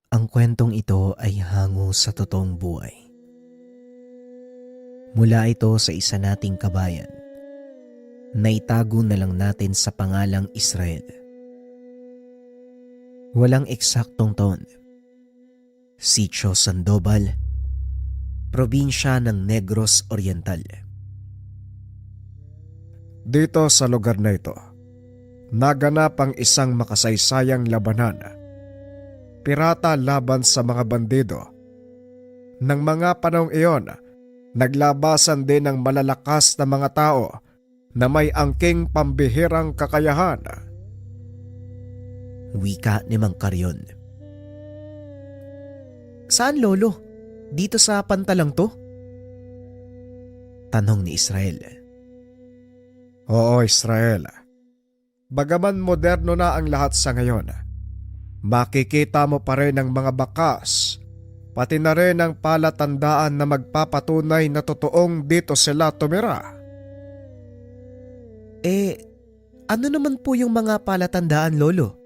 Ang kwentong ito ay hango sa totoong buhay. Mula ito sa isa nating kabayan na itago na lang natin sa pangalang Israel. Walang eksaktong taon. Sitio Sandoval, probinsya ng Negros Oriental. Dito sa lugar na ito, naganap ang isang makasaysayang labanan. Pirata laban sa mga bandido. Nang mga panahong iyon, naglabasan din ng malalakas na mga tao na may angking pambihirang kakayahan. Wika ni Mang Karyon. Saan, Lolo? Dito sa pantalang to? Tanong ni Israel. Oo, Israel. Bagaman moderno na ang lahat sa ngayon, makikita mo pa rin ang mga bakas, pati na rin ang palatandaan na magpapatunay na totoong dito sila tumira. Ano naman po yung mga palatandaan, Lolo?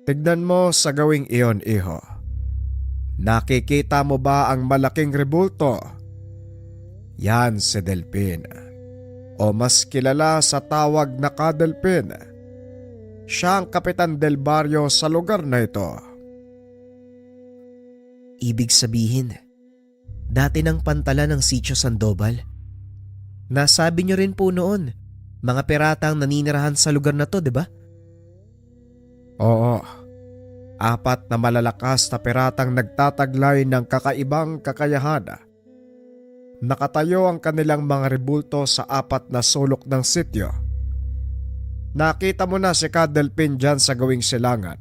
Tignan mo sa gawing iyon, iho. Nakikita mo ba ang malaking rebulto? Yan si Delpin. O mas kilala sa tawag na Kadelpin. Siya ang kapitan del baryo sa lugar na ito. Ibig sabihin, dati ng pantalan ng Sitio Sandoval. Nasabi niyo rin po noon, mga piratang naninirahan sa lugar na to, di ba? Oo. 4 na malalakas na piratang nagtataglay ng kakaibang kakayahan. Nakatayo ang kanilang mga rebulto sa 4 na sulok ng sityo. Nakita mo na si Kadelpin dyan sa gawing silangan.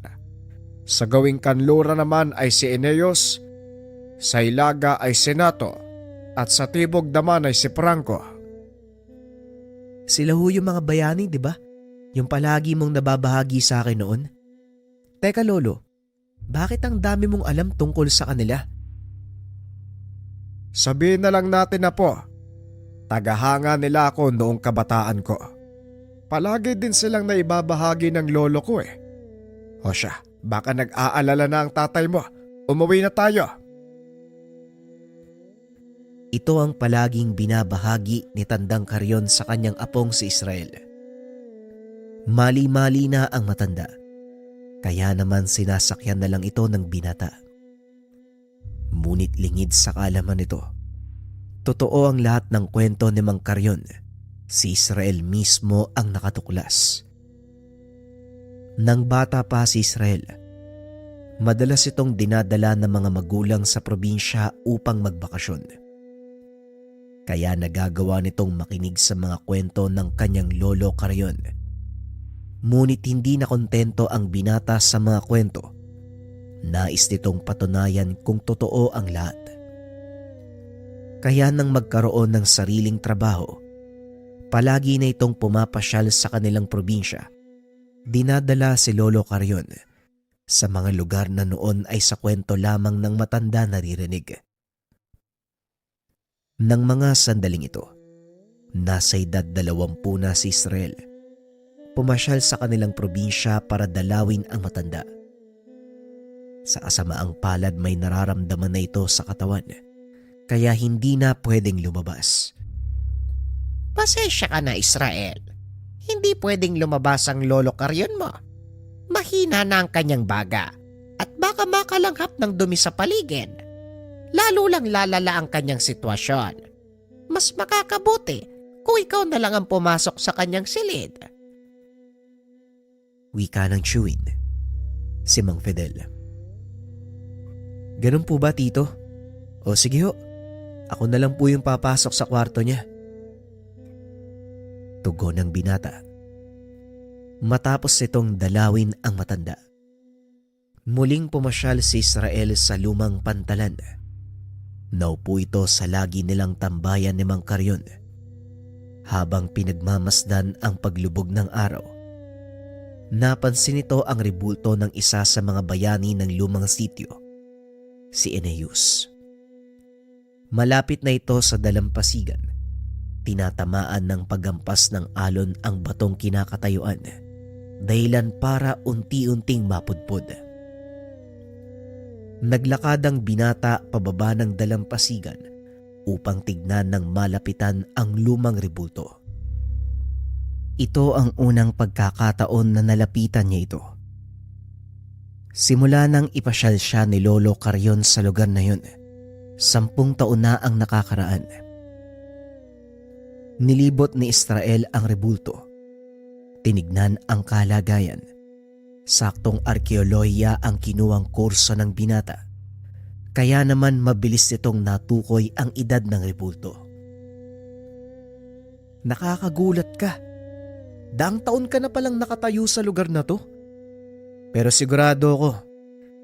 Sa gawing kanlura naman ay si Eneos, sa ilaga ay si Nato, at sa tibog naman ay si Franco. Sila ho yung mga bayani, di ba? Yung palagi mong nababahagi sa akin noon. Teka, Lolo, bakit ang dami mong alam tungkol sa kanila? Sabihin na lang natin na po, tagahanga nila ako noong kabataan ko. Palagi din silang naibabahagi ng lolo ko eh. O siya, baka nag-aalala na ang tatay mo. Umuwi na tayo. Ito ang palaging binabahagi ni Tandang Karyon sa kanyang apong si Israel. Mali-mali na ang matanda, kaya naman sinasakyan na lang ito ng binata. Ngunit lingid sa kaalaman nito, totoo ang lahat ng kwento ni Mang Karyon. Si Israel mismo ang nakatuklas. Nang bata pa si Israel, madalas itong dinadala ng mga magulang sa probinsya upang magbakasyon. Kaya nagagawa nitong makinig sa mga kwento ng kanyang lolo Karyon. Ngunit hindi na kontento ang binata sa mga kwento. Nais nitong patunayan kung totoo ang lahat. Kaya nang magkaroon ng sariling trabaho, palagi na itong pumapasyal sa kanilang probinsya. Dinadala si Lolo Karyon sa mga lugar na noon ay sa kwento lamang ng matanda naririnig. Nang mga sandaling ito, nasa edad 20 na si Israel. Pumasyal sa kanilang probinsya para dalawin ang matanda. Sa kasamaang palad may nararamdaman na ito sa katawan, kaya hindi na pwedeng lumabas. Pasensya ka na, Israel. Hindi pwedeng lumabas ang lolo Karyon mo. Mahina na ang kanyang baga at baka makalanghap ng dumi sa paligid. Lalo lang lalala ang kanyang sitwasyon. Mas makakabuti kung ikaw na lang ang pumasok sa kanyang silid. Wika ng chewin si Mang Fidel. Ganun po ba, Tito? O sige ho, ako na lang po yung papasok sa kwarto niya. Tugon ng binata. Matapos itong dalawin ang matanda, muling pumasyal si Israel sa lumang pantalan. Naupo ito sa lagi nilang tambayan ni Mang Karyon. Habang pinagmamasdan ang paglubog ng araw, napansin ito ang rebulto ng isa sa mga bayani ng lumang sityo, si Eneus. Malapit na ito sa dalampasigan. Tinatamaan ng paggampas ng alon ang batong kinakatayuan, dahilan para unti-unting mapudpod. Naglakad ang binata pababa ng dalampasigan upang tignan ng malapitan ang lumang rebulto. Ito ang unang pagkakataon na nalapitan niya ito. Simula nang ipasyal siya ni Lolo Carrion sa lugar na yun, 10 taon na ang nakakaraan. Nilibot ni Israel ang rebulto. Tinignan ang kalagayan. Saktong arkeolohiya ang kinuwang kurso ng binata. Kaya naman mabilis nitong natukoy ang edad ng rebulto. Nakakagulat ka. Daang taon ka na palang nakatayo sa lugar na to. Pero sigurado ako,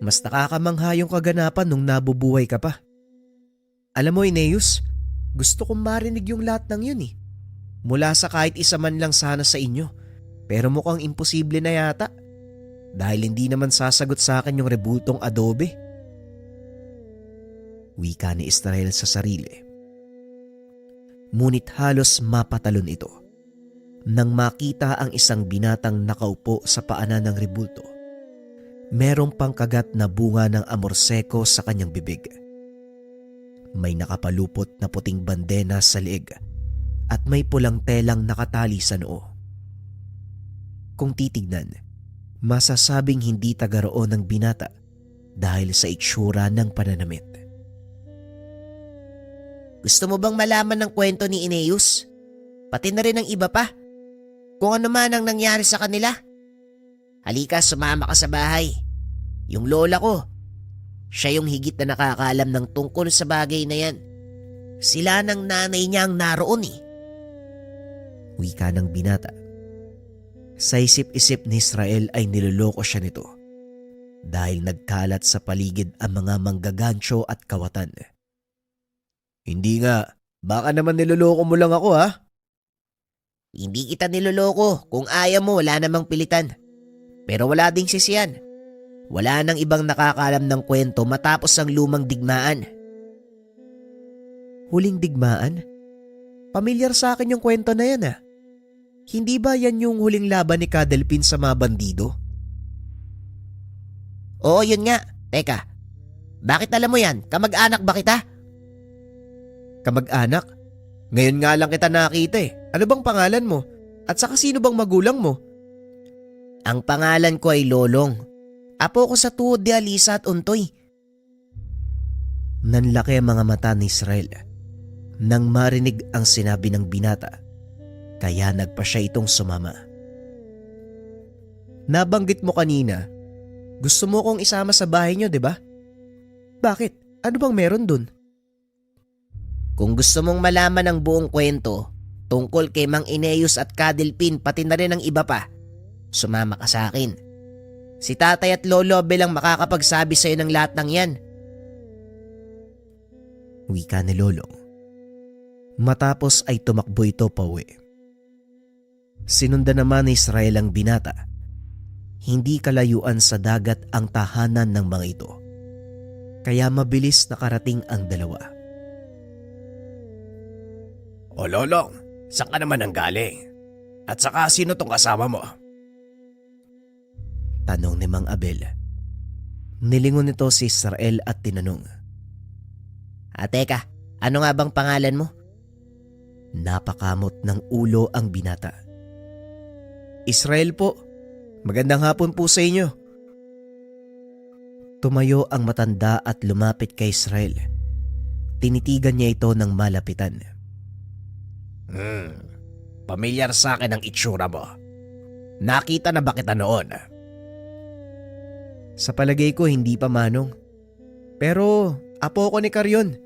mas nakakamangha yung kaganapan nung nabubuhay ka pa. Alam mo, Aeneas, gusto kong marinig yung lahat ng yun eh. Mula sa kahit isa man lang sana sa inyo. Pero mukhang imposible na yata. Dahil hindi naman sasagot sa akin yung rebultong adobe. Wika ni Israel sa sarili. Ngunit halos mapatalon ito nang makita ang isang binatang nakaupo sa paanan ng rebulto. Merong pangkagat na bunga ng amorseko sa kanyang bibig. May nakapalupot na puting bandena sa leeg at may pulang telang nakatali sa noo. Kung titignan, masasabing hindi taga roon ng binata dahil sa itsura ng pananamit. Gusto mo bang malaman ng kwento ni Aeneas? Pati na rin ng iba pa. Kung ano man ang nangyari sa kanila. Halika, sumama ka sa bahay. Yung lola ko, siya yung higit na nakakaalam ng tungkol sa bagay na yan. Sila ng nanay niya ang naroon eh. Wika ng binata. Sa isip-isip ni Israel ay niloloko siya nito dahil nagkalat sa paligid ang mga manggagancho at kawatan. Hindi nga, baka naman niloloko mo lang ako ha? Hindi kita niloloko. Kung ayaw mo, wala namang pilitan. Pero wala ding sisiyan. Wala nang ibang nakakaalam ng kwento matapos ang lumang digmaan. Huling digmaan? Pamilyar sa akin yung kwento na yan ah. Hindi ba yan yung huling laban ni Cadelpin sa mga bandido? Oo, yun nga. Teka, bakit alam mo yan? Kamag-anak ba kita? Kamag-anak? Ngayon nga lang kita nakita eh. Ano bang pangalan mo? At saka sino bang magulang mo? Ang pangalan ko ay Lolong. Apo ko sa tuhod ni Alisa at Untoy. Nanlaki ang mga mata ni Israel nang marinig ang sinabi ng binata. Kaya nagpa siya itong sumama. Nabanggit mo kanina, gusto mo kong isama sa bahay niyo, di ba? Bakit? Ano bang meron dun? Kung gusto mong malaman ang buong kwento tungkol kay Mang Aeneas at Cadelpin pati na rin ang iba pa, sumama ka sa akin. Si tatay at lolo bilang makakapagsabi sa'yo ng lahat ng yan. Wika ni Lolong. Matapos ay tumakbo ito pauwi. Sinundan naman ni Israel ang binata. Hindi kalayuan sa dagat ang tahanan ng mga ito. Kaya mabilis nakarating ang dalawa. O Lolong, saan ka naman ang galing? At saka sino tong kasama mo? Tanong ni Mang Abel. Nilingon nito si Israel at tinanong. Teka, ano nga bang pangalan mo? Napakamot ng ulo ang binata. Israel po. Magandang hapon po sa inyo. Tumayo ang matanda at lumapit kay Israel. Tinitigan niya ito ng malapitan. Pamilyar sa akin ang itsura mo. Nakita na ba kita noon? Sa palagay ko hindi pa, Manong. Pero apo ko ni Carrion,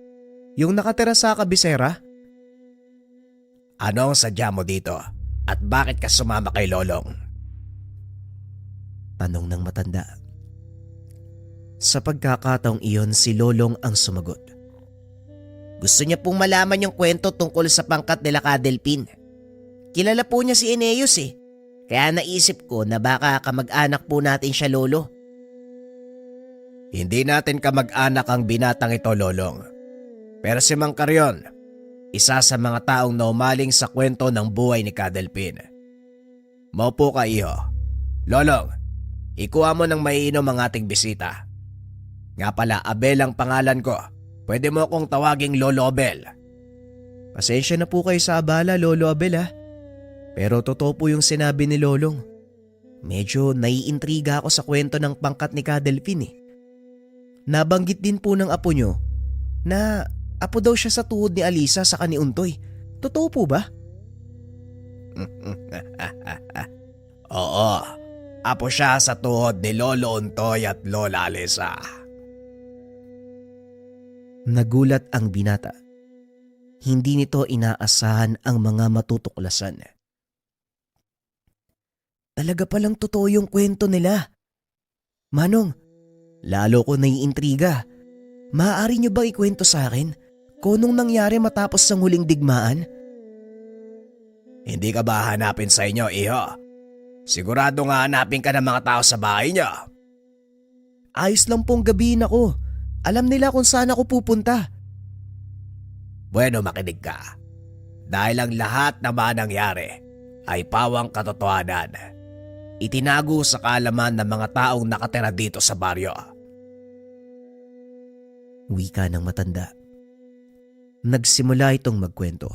yung nakatira sa kabisera. Ano ang sadya mo dito? At bakit ka sumama kay Lolong? Tanong ng matanda. Sa pagkakataong iyon, si Lolong ang sumagot. Gusto niya pong malaman yung kwento tungkol sa pangkat nila Cadelpin. Kilala po niya si Aeneas eh. Kaya naisip ko na baka kamag-anak po natin siya, Lolo. Hindi natin kamag-anak ang binatang ito, Lolong. Pero si Mang Carrion, isa sa mga taong naumaling sa kwento ng buhay ni Cadelpin. Maupo ka, iho. Lolong, ikuha mo ng maiinom ang ating bisita. Nga pala, Abel ang pangalan ko. Pwede mo akong tawaging Lolo Abel. Pasensya na po kayo sa abala, Lolo Abel ha. Pero totoo po yung sinabi ni Lolong. Medyo naiintriga ako sa kwento ng pangkat ni Kadelphin eh. Nabanggit din po ng apo nyo na apo daw siya sa tuhod ni Alisa sa ni Untoy. Totoo po ba? Oo, apo siya sa tuhod ni Lolo Untoy at Lola Alisa. Nagulat ang binata. Hindi nito inaasahan ang mga matutuklasan. Talaga palang totoo yung kwento nila. Manong, lalo ko naiintriga. Maaari niyo bang ikwento sa akin kung anong nangyari matapos ng huling digmaan? Hindi ka ba hanapin sa inyo, iho? Sigurado nga hanapin ka ng mga tao sa bahay niyo. Ayos lang pong gabihin ako. Alam nila kung saan ako pupunta. Bueno, makinig ka. Dahil ang lahat na nangyari ay pawang katotohanan. Itinago sa kaalaman ng mga taong nakatira dito sa baryo. Wika ng matanda. Nagsimula itong magkwento.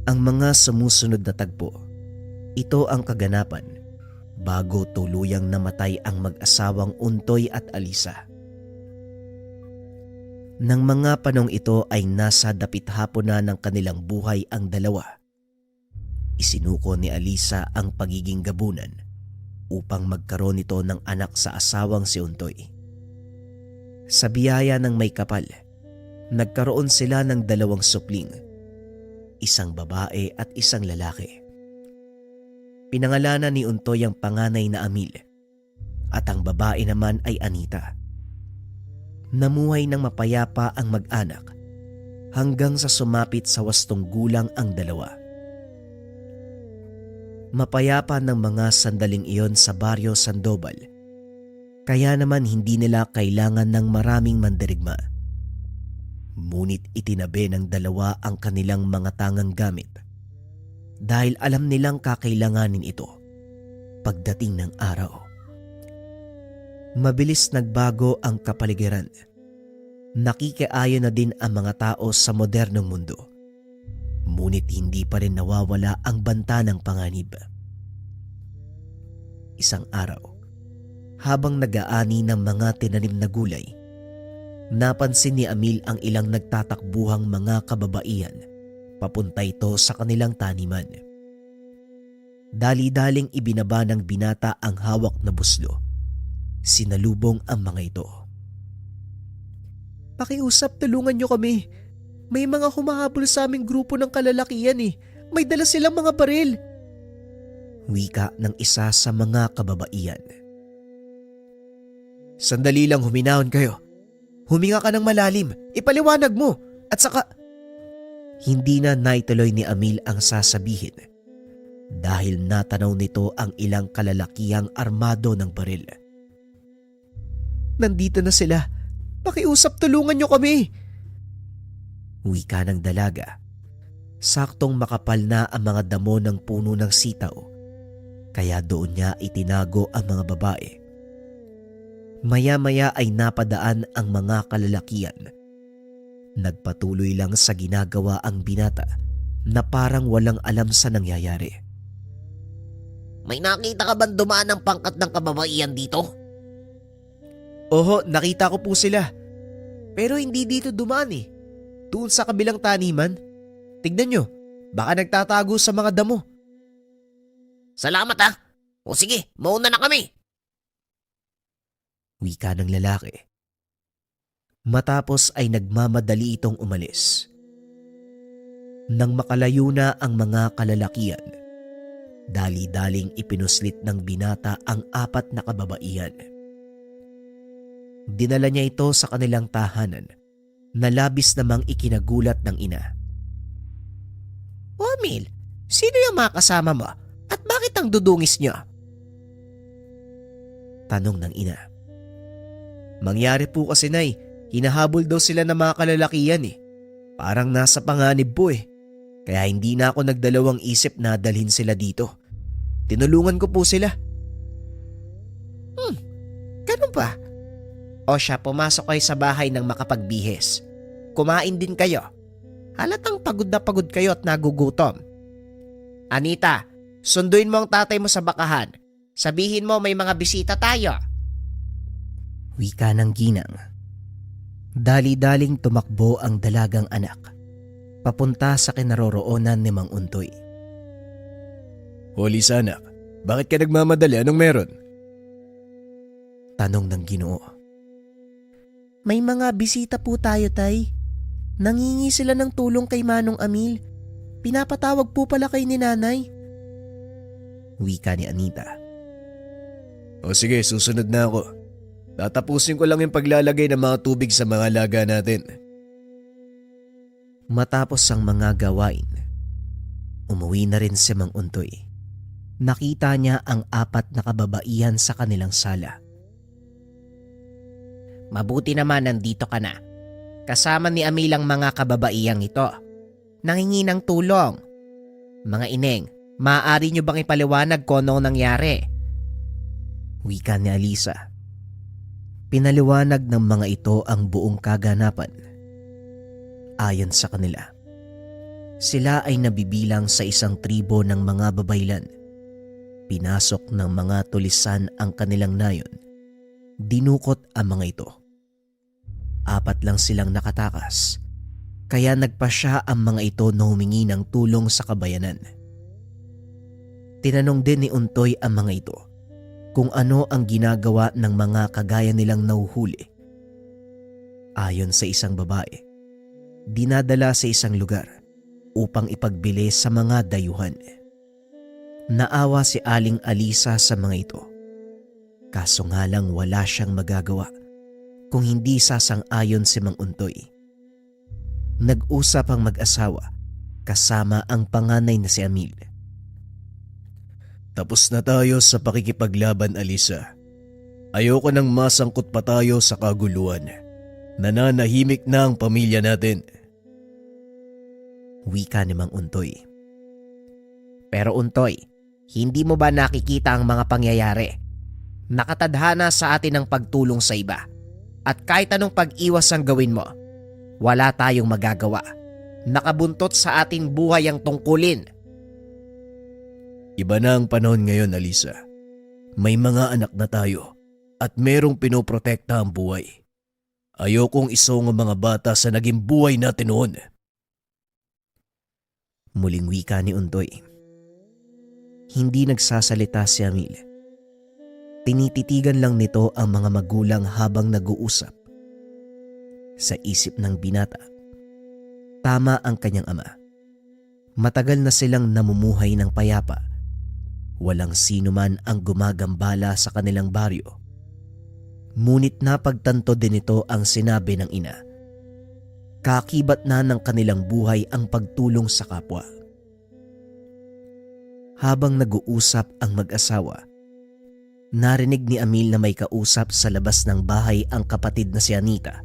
Ang mga sumusunod na tagpo, ito ang kaganapan bago tuluyang namatay ang mag-asawang Untoy at Alisa. Nang mga panong ito ay nasa dapit hapon na ng kanilang buhay ang dalawa, isinuko ni Alisa ang pagiging gabunan upang magkaroon ito ng anak sa asawang si Untoy. Sa biyaya ng may kapal, nagkaroon sila ng 2 supling, isang babae at isang lalaki. Pinangalanan ni Untoy ang panganay na Amil at ang babae naman ay Anita. Namuhay ng mapayapa ang mag-anak hanggang sa sumapit sa 8 gulang ang dalawa. Mapayapa ng mga sandaling iyon sa baryo Sandoval, kaya naman hindi nila kailangan ng maraming mandirigma. Ngunit itinabi ng dalawa ang kanilang mga tangang gamit dahil alam nilang kakailanganin ito pagdating ng araw. Mabilis nagbago ang kapaligiran. Nakikiayon na din ang mga tao sa modernong mundo. Ngunit hindi pa rin nawawala ang banta ng panganib. Isang araw, habang nag-aani ng mga tinanim na gulay, napansin ni Amil ang ilang nagtatakbuhang mga kababaihan papunta ito sa kanilang taniman. Dali-daling ibinaba ng binata ang hawak na buslo. Sinalubong ang mga ito. Pakiusap, tulungan niyo kami. May mga humahabol sa aming grupo ng kalalakihan eh. May dala silang mga baril. Wika ng isa sa mga kababaihan. Sandali lang, huminahon kayo. Huminga ka ng malalim. Ipaliwanag mo. At saka... Hindi na naituloy ni Amil ang sasabihin dahil natanaw nito ang ilang kalalakihang armado ng baril. Nandito na sila. Pakiusap, tulungan niyo kami. Wika ng dalaga. Saktong makapal na ang mga damo ng puno ng sitaw, kaya doon niya itinago ang mga babae. Maya-maya ay napadaan ang mga kalalakihan. Nagpatuloy lang sa ginagawa ang binata na parang walang alam sa nangyayari. May nakita ka bang dumaan ng pangkat ng kababaihan dito? Oho, nakita ko po sila. Pero hindi dito dumaan eh. Doon sa kabilang taniman. Tignan nyo, baka nagtatago sa mga damo. Salamat ha. O sige, mauna na kami. Wika ng lalaki. Matapos ay nagmamadali itong umalis. Nang makalayo na ang mga kalalakihan, dali-daling ipinuslit ng binata ang 4 na kababaihan. Dinala niya ito sa kanilang tahanan na labis namang ikinagulat ng ina. Amil, sino yung mga kasama mo? At bakit ang dudungis niyo? Tanong ng ina. Mangyari po kasi, Nay, hinahabol daw sila ng mga kalalakihan eh. Parang nasa panganib po eh. Kaya hindi na ako nagdalawang isip na dalhin sila dito. Tinulungan ko po sila. Ganun ba? O siya, pumasok kayo sa bahay ng makapagbihis. Kumain din kayo. Halatang pagod na pagod kayo at nagugutom. Anita, sunduin mo ang tatay mo sa bakahan. Sabihin mo may mga bisita tayo. Wika ng ginang. Dali-daling tumakbo ang dalagang anak papunta sa kinaroroonan ni Mang Untoy. Holy sanak, bakit ka nagmamadali? Anong meron? Tanong ng Ginoo. May mga bisita po tayo, tay. Nangingi sila ng tulong kay Manong Amil. Pinapatawag po pala kay ni nanay. Wika ni Anita. O sige, susunod na ako. Tatapusin ko lang yung paglalagay ng mga tubig sa mga alaga natin. Matapos ang mga gawain, umuwi na rin si Mang Untoy. Nakita niya ang 4 na kababaihan sa kanilang sala. Mabuti naman nandito ka na. Kasama ni Amil ang mga kababaiyang ito. Nangingi ng tulong. Mga ineng, maaari nyo bang ipaliwanag kung ano nangyari? Wika ni Alisa. Pinaliwanag ng mga ito ang buong kaganapan. Ayon sa kanila, sila ay nabibilang sa isang tribo ng mga babaylan. Pinasok ng mga tulisan ang kanilang nayon. Dinukot ang mga ito. 4 lang silang nakatakas, kaya nagpasya ang mga ito na humingi ng tulong sa kabayanan. Tinanong din ni Untoy ang mga ito kung ano ang ginagawa ng mga kagaya nilang nauhuli. Ayon sa isang babae, dinadala sa isang lugar upang ipagbili sa mga dayuhan. Naawa si Aling Alisa sa mga ito. Kaso nga lang wala siyang magagawa kung hindi sasang-ayon si Mang Untoy. Nag-usap ang mag-asawa kasama ang panganay na si Amil. Tapos na tayo sa pakikipaglaban, Alisa. Ayoko nang masangkot pa tayo sa kaguluhan. Nananahimik na ang pamilya natin. Wika ni Mang Untoy. Pero Untoy, hindi mo ba nakikita ang mga pangyayari? Nakatadhana sa atin ang pagtulong sa iba. At kahit anong pag-iwas ang gawin mo, wala tayong magagawa. Nakabuntot sa ating buhay ang tungkulin. Iba na ang panahon ngayon, Alisa. May mga anak na tayo at merong pinoprotekta ang buhay. Ayokong isong ang mga bata sa naging buhay natin noon. Muling wika ni Untoy. Hindi nagsasalita si Amil. Tinititigan lang nito ang mga magulang habang nag-uusap. Sa isip ng binata, tama ang kanyang ama. Matagal na silang namumuhay ng payapa. Walang sino man ang gumagambala sa kanilang baryo. Ngunit napagtanto din ito ang sinabi ng ina. Kakibat na ng kanilang buhay ang pagtulong sa kapwa. Habang nag-uusap ang mag-asawa, narinig ni Amil na may kausap sa labas ng bahay ang kapatid na si Anita.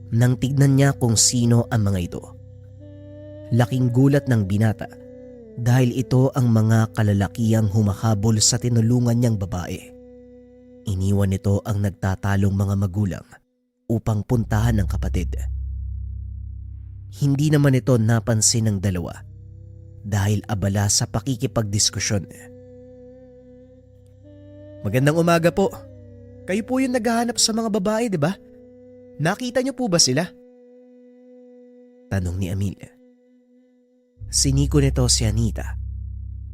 Nang tignan niya kung sino ang mga ito, laking gulat ng binata dahil ito ang mga kalalakihang humahabol sa tinulungan niyang babae. Iniwan nito ang nagtatalong mga magulang upang puntahan ng kapatid. Hindi naman ito napansin ng dalawa dahil abala sa pakikipagdiskusyon. Magandang umaga po. Kayo po yung naghahanap sa mga babae, di ba? Nakita niyo po ba sila? Tanong ni Amil. Siniko nito si Anita.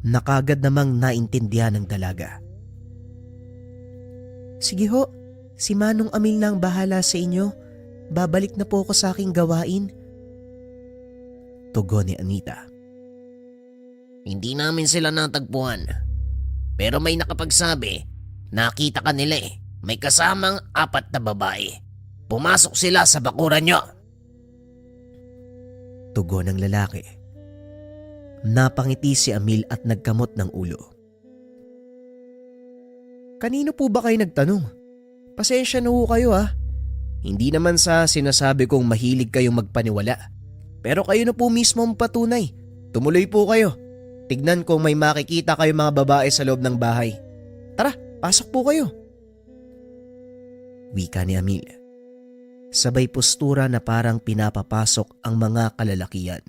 Nakagad namang naintindihan ng dalaga. Sige ho, si Manong Amil na ang bahala sa inyo. Babalik na po ako sa aking gawain. Tugon ni Anita. Hindi namin sila natagpuan. Pero may nakapagsabi, nakita ka nila eh. May kasamang 4 na babae. Pumasok sila sa bakuran nyo. Tugon ng lalaki. Napangiti si Amil at nagkamot ng ulo. Kanino po ba kayo nagtanong? Pasensya na ho kayo ha. Hindi naman sa sinasabi kong mahilig kayong magpaniwala. Pero kayo na po mismo ang patunay. Tumuloy po kayo. Tignan kung may makikita kayo mga babae sa loob ng bahay. Tara, pasok po kayo. Wika ni Amil. Sabay postura na parang pinapapasok ang mga kalalakian.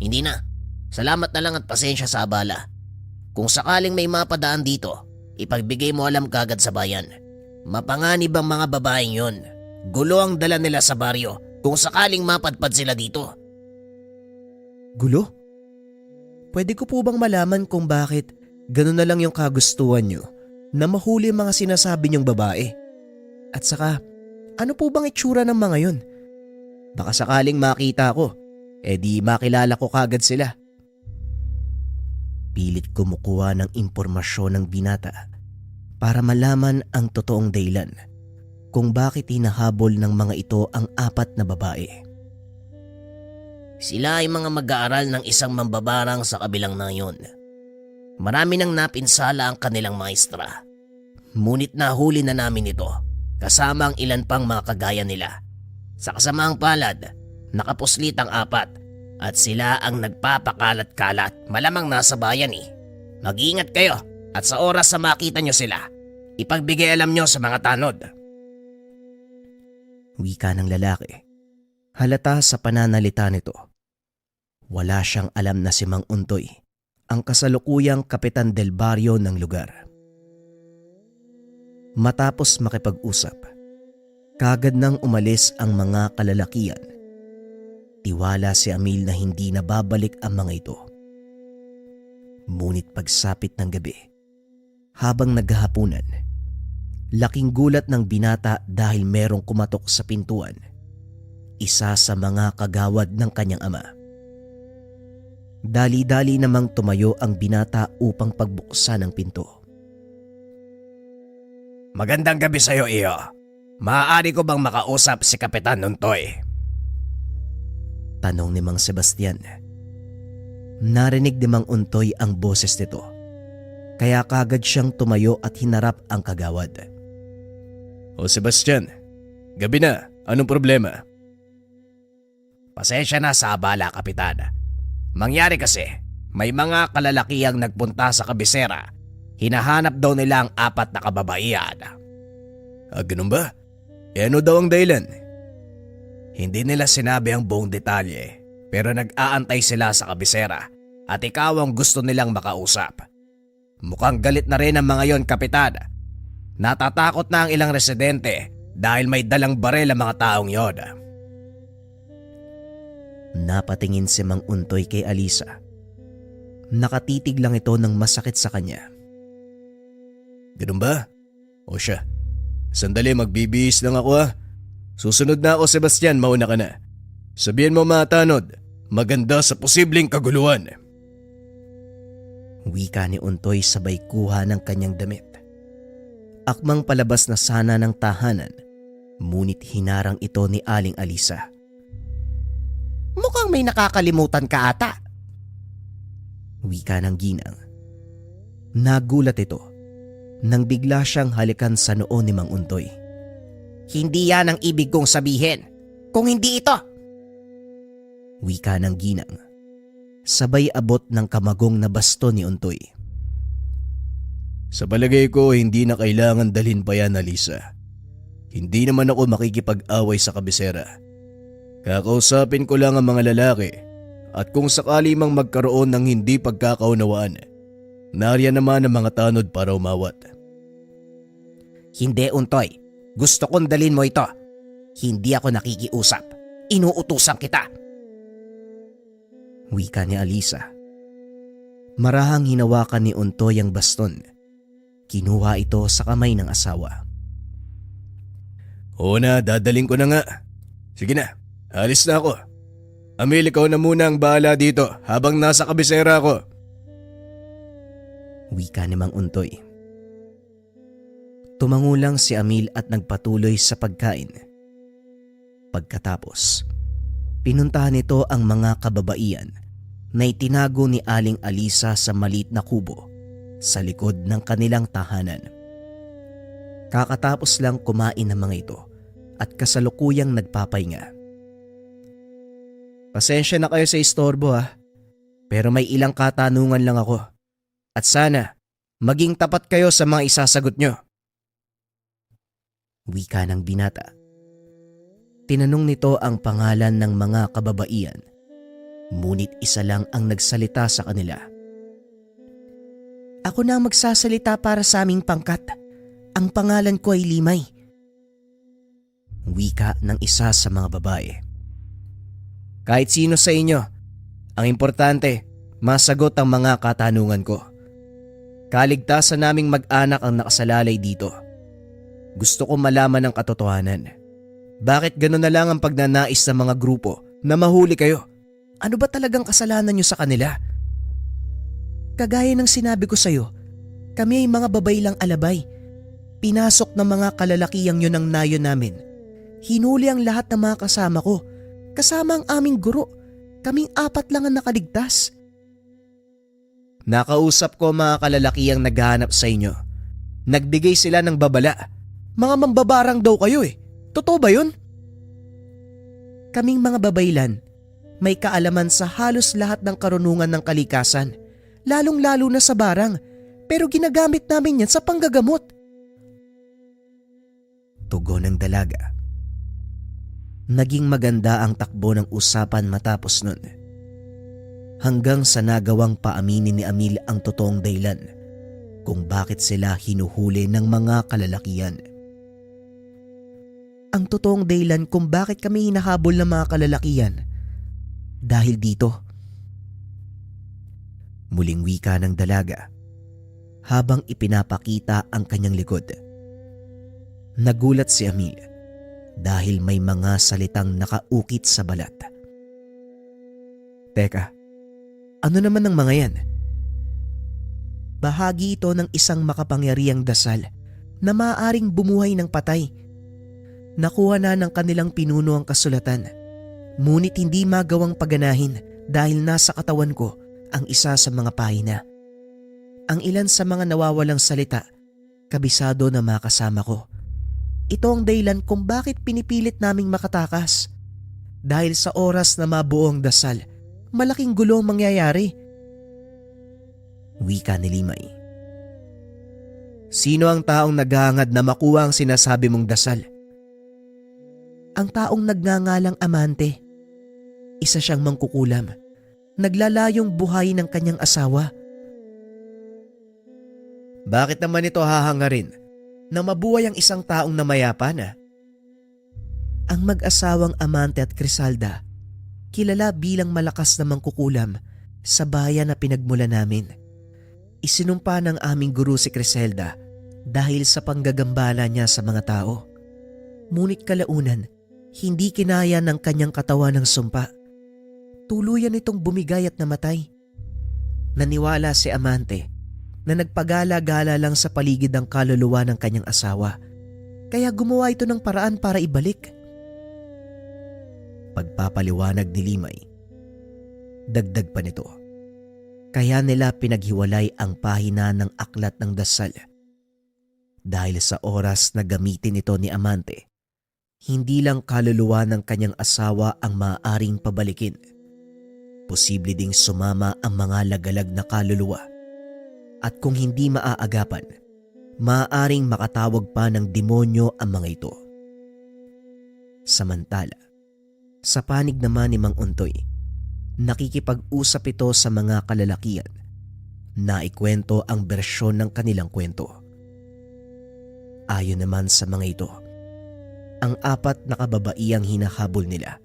Hindi na. Salamat na lang at pasensya sa abala. Kung sakaling may mapadaan dito, ipagbigay mo alam kagad sa bayan. Mapanganib ang mga babaeng yon. Gulo ang dala nila sa baryo kung sakaling mapadpad sila dito. Gulo? Pwede ko po bang malaman kung bakit ganun na lang yung kagustuhan nyo na mahuli ang mga sinasabi niyong babae? At saka, ano po bang itsura ng mga yun? Baka sakaling makita ko, di makilala ko kagad sila. Pilit kumukuha ng impormasyon ng binata para malaman ang totoong dahilan kung bakit hinahabol ng mga ito ang 4 na babae. Sila ay mga mag-aaral ng isang mambabarang sa kabilang nayon. Marami nang napinsala ang kanilang maestra. Ngunit nahuli na namin ito, kasama ang ilan pang mga kagaya nila. Sa kasamaang palad, nakapuslit ang 4 at sila ang nagpapakalat-kalat. Malamang nasa bayan eh. Mag-iingat kayo at sa oras na makita nyo sila, ipagbigay alam nyo sa mga tanod. Wika ng lalaki. Halata sa pananalita nito. Wala siyang alam na si Mang Untoy, ang kasalukuyang kapitan del baryo ng lugar. Matapos makipag-usap, kagad nang umalis ang mga kalalakian. Tiwala si Amil na hindi na babalik ang mga ito. Ngunit pagsapit ng gabi, habang naghahapunan, laking gulat ng binata dahil merong kumatok sa pintuan. Isa sa mga kagawad ng kanyang ama. Dali-dali namang tumayo ang binata upang pagbuksan ang pinto. Magandang gabi sa iyo, iyo. Maaari ko bang makausap si Kapitan Untoy? Tanong ni Mang Sebastian. Narinig ni Mang Untoy ang boses nito, kaya kagad siyang tumayo at hinarap ang kagawad. O Sebastian, gabi na. Anong problema? Pasensya na sa abala, Kapitan. Mangyari kasi, may mga kalalakihang nagpunta sa kabisera. Hinahanap daw nila ang 4 na kababaihan. Ganun ba? Ano daw ang dahilan? Hindi nila sinabi ang buong detalye, pero nag-aantay sila sa kabisera at ikaw ang gusto nilang makausap. Mukhang galit na rin ang mga yon, Kapitan. Natatakot na ang ilang residente dahil may dalang barel ang mga taong yon. Napatingin si Mang Untoy kay Alisa. Nakatitig lang ito ng masakit sa kanya. Ganun ba? O siya, sandali magbibihis lang ako . Susunod na ako, Sebastian, mauna ka na. Sabihin mo mga tanod, maganda sa posibleng kaguluhan. Wika ni Untoy sabay kuha ng kanyang damit. Akmang palabas na sana ng tahanan, ngunit hinarang ito ni Aling Alisa. Mukhang may nakakalimutan ka ata. Wika ng ginang. Nagulat ito nang bigla siyang halikan sa noo ni Mang Untoy. Hindi yan ang ibig kong sabihin. Kung hindi ito. Wika ng ginang. Sabay abot ng kamagong na baston ni Untoy. Sa palagay ko, hindi na kailangan dalhin pa yan, Alisa. Hindi naman ako makikipag-away sa kabisera. Kakausapin ko lang ang mga lalaki at kung sakali mang magkaroon ng hindi pagkakaunawaan, nariyan naman ang mga tanod para umawat. Hindi, Untoy. Gusto kong dalhin mo ito. Hindi ako nakikiusap. Inuutusan kita. Wika ni Alisa. Marahang hinawakan ni Untoy ang baston. Kinuha ito sa kamay ng asawa. Oo na, dadaling ko na nga. Sige na, alis na ako. Amil, ikaw na muna ang bahala dito habang nasa kabisera ko. Wika ni Mang Untoy. Tumango lang si Amil at nagpatuloy sa pagkain. Pagkatapos, pinuntahan nito ang mga kababaihan na itinago ni Aling Alisa sa maliit na kubo sa likod ng kanilang tahanan. Kakatapos lang kumain ng mga ito at kasalukuyang nagpapahinga. Pasensya na kayo sa istorbo pero may ilang katanungan lang ako at sana maging tapat kayo sa mga isasagot nyo. Wika ng binata. Tinanong nito ang pangalan ng mga kababaihan, ngunit isa lang ang nagsalita sa kanila. Ako na ang magsasalita para sa aming pangkat. Ang pangalan ko ay Limay. Wika ng isa sa mga babae. Kahit sino sa inyo, ang importante, masagot ang mga katanungan ko. Kaligtasan naming mag-anak ang nakasalalay dito. Gusto ko malaman ang katotohanan. Bakit gano'n na lang ang pagnanais ng mga grupo na mahuli kayo? Ano ba talagang kasalanan nyo sa kanila? Kagaya ng sinabi ko sa'yo, kami ay mga babay lang alabay. Pinasok ng mga kalalakiyang yun ang nayo namin. Hinuli ang lahat ng mga kasama ko, kasama ang aming guro. Kaming 4 lang ang nakaligtas. Nakausap ko mga kalalakiyang naghahanap sa inyo. Nagbigay sila ng babala. Mga mambabarang daw kayo eh. Totoo ba yun? Kaming mga babaylan, may kaalaman sa halos lahat ng karunungan ng kalikasan, lalong-lalo na sa barang, pero ginagamit namin yan sa panggagamot. Tugon ng dalaga. Naging maganda ang takbo ng usapan matapos nun. Hanggang sa nagawang paaminin ni Amil ang totoong dahilan kung bakit sila hinuhuli ng mga kalalakihan. Ang totoong dahilan kung bakit kami hinahabol ng mga kalalakihan. Dahil dito. Muling wika ng dalaga habang ipinapakita ang kanyang likod. Nagulat si Amil dahil may mga salitang nakaukit sa balat. Teka, ano naman ang mga yan? Bahagi ito ng isang makapangyarihang dasal na maaaring bumuhay ng patay. Nakuha na ng kanilang pinuno ang kasulatan, ngunit hindi magawang paganahin dahil nasa katawan ko ang isa sa mga pahina. Ang ilan sa mga nawawalang salita, kabisado na mga kasama ko. Ito ang dahilan kung bakit pinipilit naming makatakas. Dahil sa oras na mabuo ang dasal, malaking gulo ang mangyayari. Wika ni Limay. Sino ang taong naghahangad na makuha ang sinasabi mong dasal? Ang taong nagngangalang Amante. Isa siyang mangkukulam. Naglalayong buhay ng kanyang asawa. Bakit naman ito hahangarin na mabuhay ang isang taong namayapa? Ang mag-asawang Amante at Crisalda, kilala bilang malakas na mangkukulam sa bayan na pinagmula namin. Isinumpa ng aming guru si Criselda dahil sa panggagambala niya sa mga tao. Ngunit kalaunan, hindi kinaya ng kanyang katawan ng sumpa. Tuluyan itong bumigay at namatay. Naniwala si Amante na nagpagala-gala lang sa paligid ng kaluluwa ng kanyang asawa, kaya gumawa ito ng paraan para ibalik. Pagpapaliwanag ni Limay, dagdag pa nito, kaya nila pinaghiwalay ang pahina ng aklat ng dasal. Dahil sa oras na gamitin ito ni Amante, hindi lang kaluluwa ng kanyang asawa ang maaaring pabalikin. Posible ding sumama ang mga lagalag na kaluluwa. At kung hindi maaagapan, maaaring makatawag pa ng demonyo ang mga ito. Samantala, sa panig naman ni Mang Untoy, nakikipag-usap ito sa mga kalalakihan na ikwento ang bersyon ng kanilang kwento. Ayon naman sa mga ito, ang 4 na kababaihang hinahabol nila,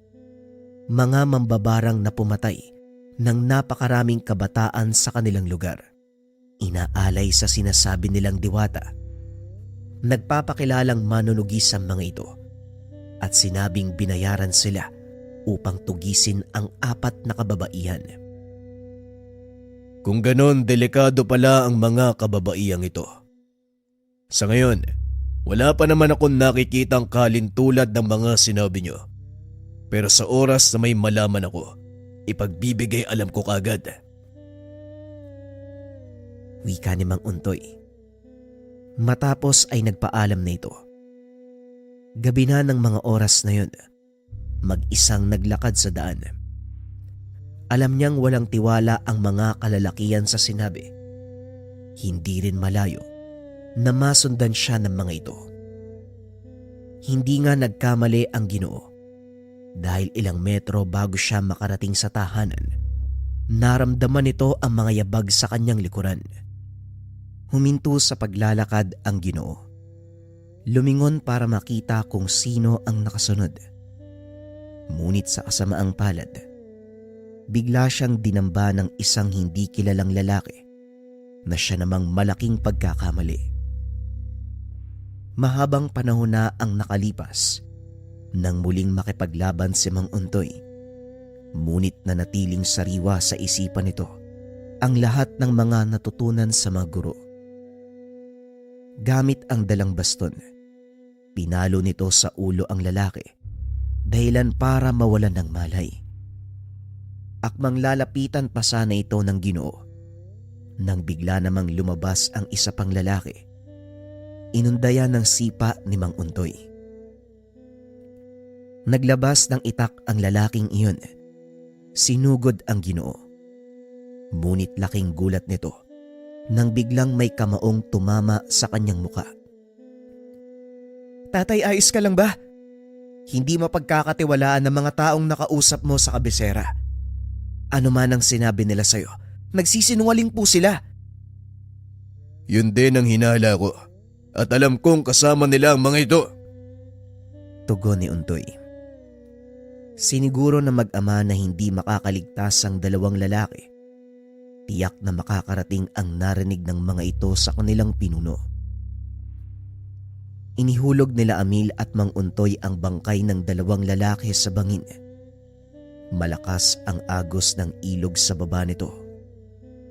mga mambabarang na pumatay ng napakaraming kabataan sa kanilang lugar. Inaalay sa sinasabi nilang diwata. Nagpapakilalang manunugis ang mga ito at sinabing binayaran sila upang tugisin ang 4 na kababaihan. Kung ganon, delikado pala ang mga kababaihang ito. Sa ngayon, wala pa naman akong nakikitang kalintulad ng mga sinabi nyo. Pero sa oras na may malaman ako, ipagbibigay alam ko kagad. Wika ni Mang Untoy. Matapos ay nagpaalam na ito. Gabi na ng mga oras na yun, mag-isang naglakad sa daan. Alam niyang walang tiwala ang mga kalalakihan sa sinabi. Hindi rin malayo na masundan siya ng mga ito. Hindi nga nagkamali ang Ginoo. Dahil ilang metro bago siya makarating sa tahanan, naramdaman nito ang mga yabag sa kanyang likuran. Huminto sa paglalakad ang Ginoo. Lumingon para makita kung sino ang nakasunod. Ngunit sa kasamaang palad, bigla siyang dinamba ng isang hindi kilalang lalaki na siya namang malaking pagkakamali. Mahabang panahon na ang nakalipas nang muling makipaglaban si Mang Untoy. Ngunit nanatiling sariwa sa isipan nito ang lahat ng mga natutunan sa mga guro. Gamit ang dalang baston, pinalo nito sa ulo ang lalaki, dahilan para mawalan ng malay. Akmang lalapitan pa sana ito ng Ginoo, nang bigla namang lumabas ang isa pang lalaki. Inundayan ng sipa ni Mang Untoy. Naglabas ng itak ang lalaking iyon. Sinugod ang Ginoo. Ngunit laking gulat nito nang biglang may kamaong tumama sa kanyang muka. "Tatay, ayos ka lang ba? Hindi mapagkakatiwalaan ng mga taong nakausap mo sa kabisera. Ano man ang sinabi nila sa'yo, nagsisinungaling po sila." Yun din ang hinala ko. At alam kong kasama nila ang mga ito. Tugon ni Untoy. Siniguro na mag-ama na hindi makakaligtas ang dalawang lalaki. Tiyak na makakarating ang narinig ng mga ito sa kanilang pinuno. Inihulog nila Amil at Mang Untoy ang bangkay ng dalawang lalaki sa bangin. Malakas ang agos ng ilog sa baba nito,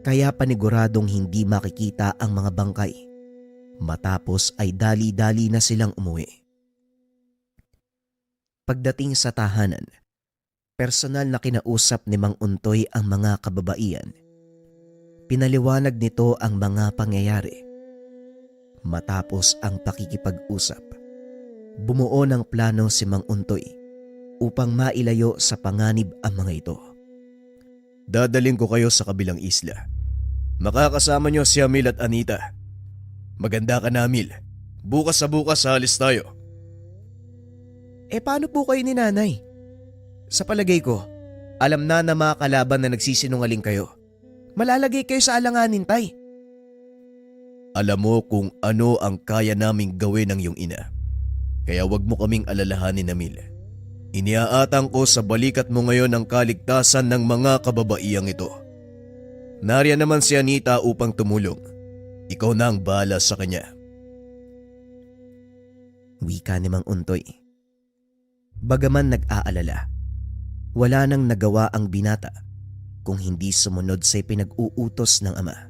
kaya paniguradong hindi makikita ang mga bangkay. Matapos ay dali-dali na silang umuwi. Pagdating sa tahanan, personal na kinausap ni Mang Untoy ang mga kababaihan. Pinaliwanag nito ang mga pangyayari. Matapos ang pakikipag-usap, bumuo ng plano si Mang Untoy upang mailayo sa panganib ang mga ito. Dadaling ko kayo sa kabilang isla. Makakasama niyo si Amil at Anita. Maganda ka na, Amil. Bukas sa bukas halis tayo. Paano po kayo ni nanay? Sa palagay ko, alam na mga kalaban na nagsisinungaling kayo. Malalagay kayo sa alanganin, tay. Alam mo kung ano ang kaya naming gawin ng iyong ina. Kaya wag mo kaming alalahanin, Amil. Iniaatang ko sa balikat mo ngayon ang kaligtasan ng mga kababaiyang ito. Nariyan naman si Anita upang tumulong. Ikaw na ang bahala sa kanya. Wika ni Mang Untoy. Bagaman nag-aalala, wala nang nagawa ang binata kung hindi sumunod sa pinag-uutos ng ama.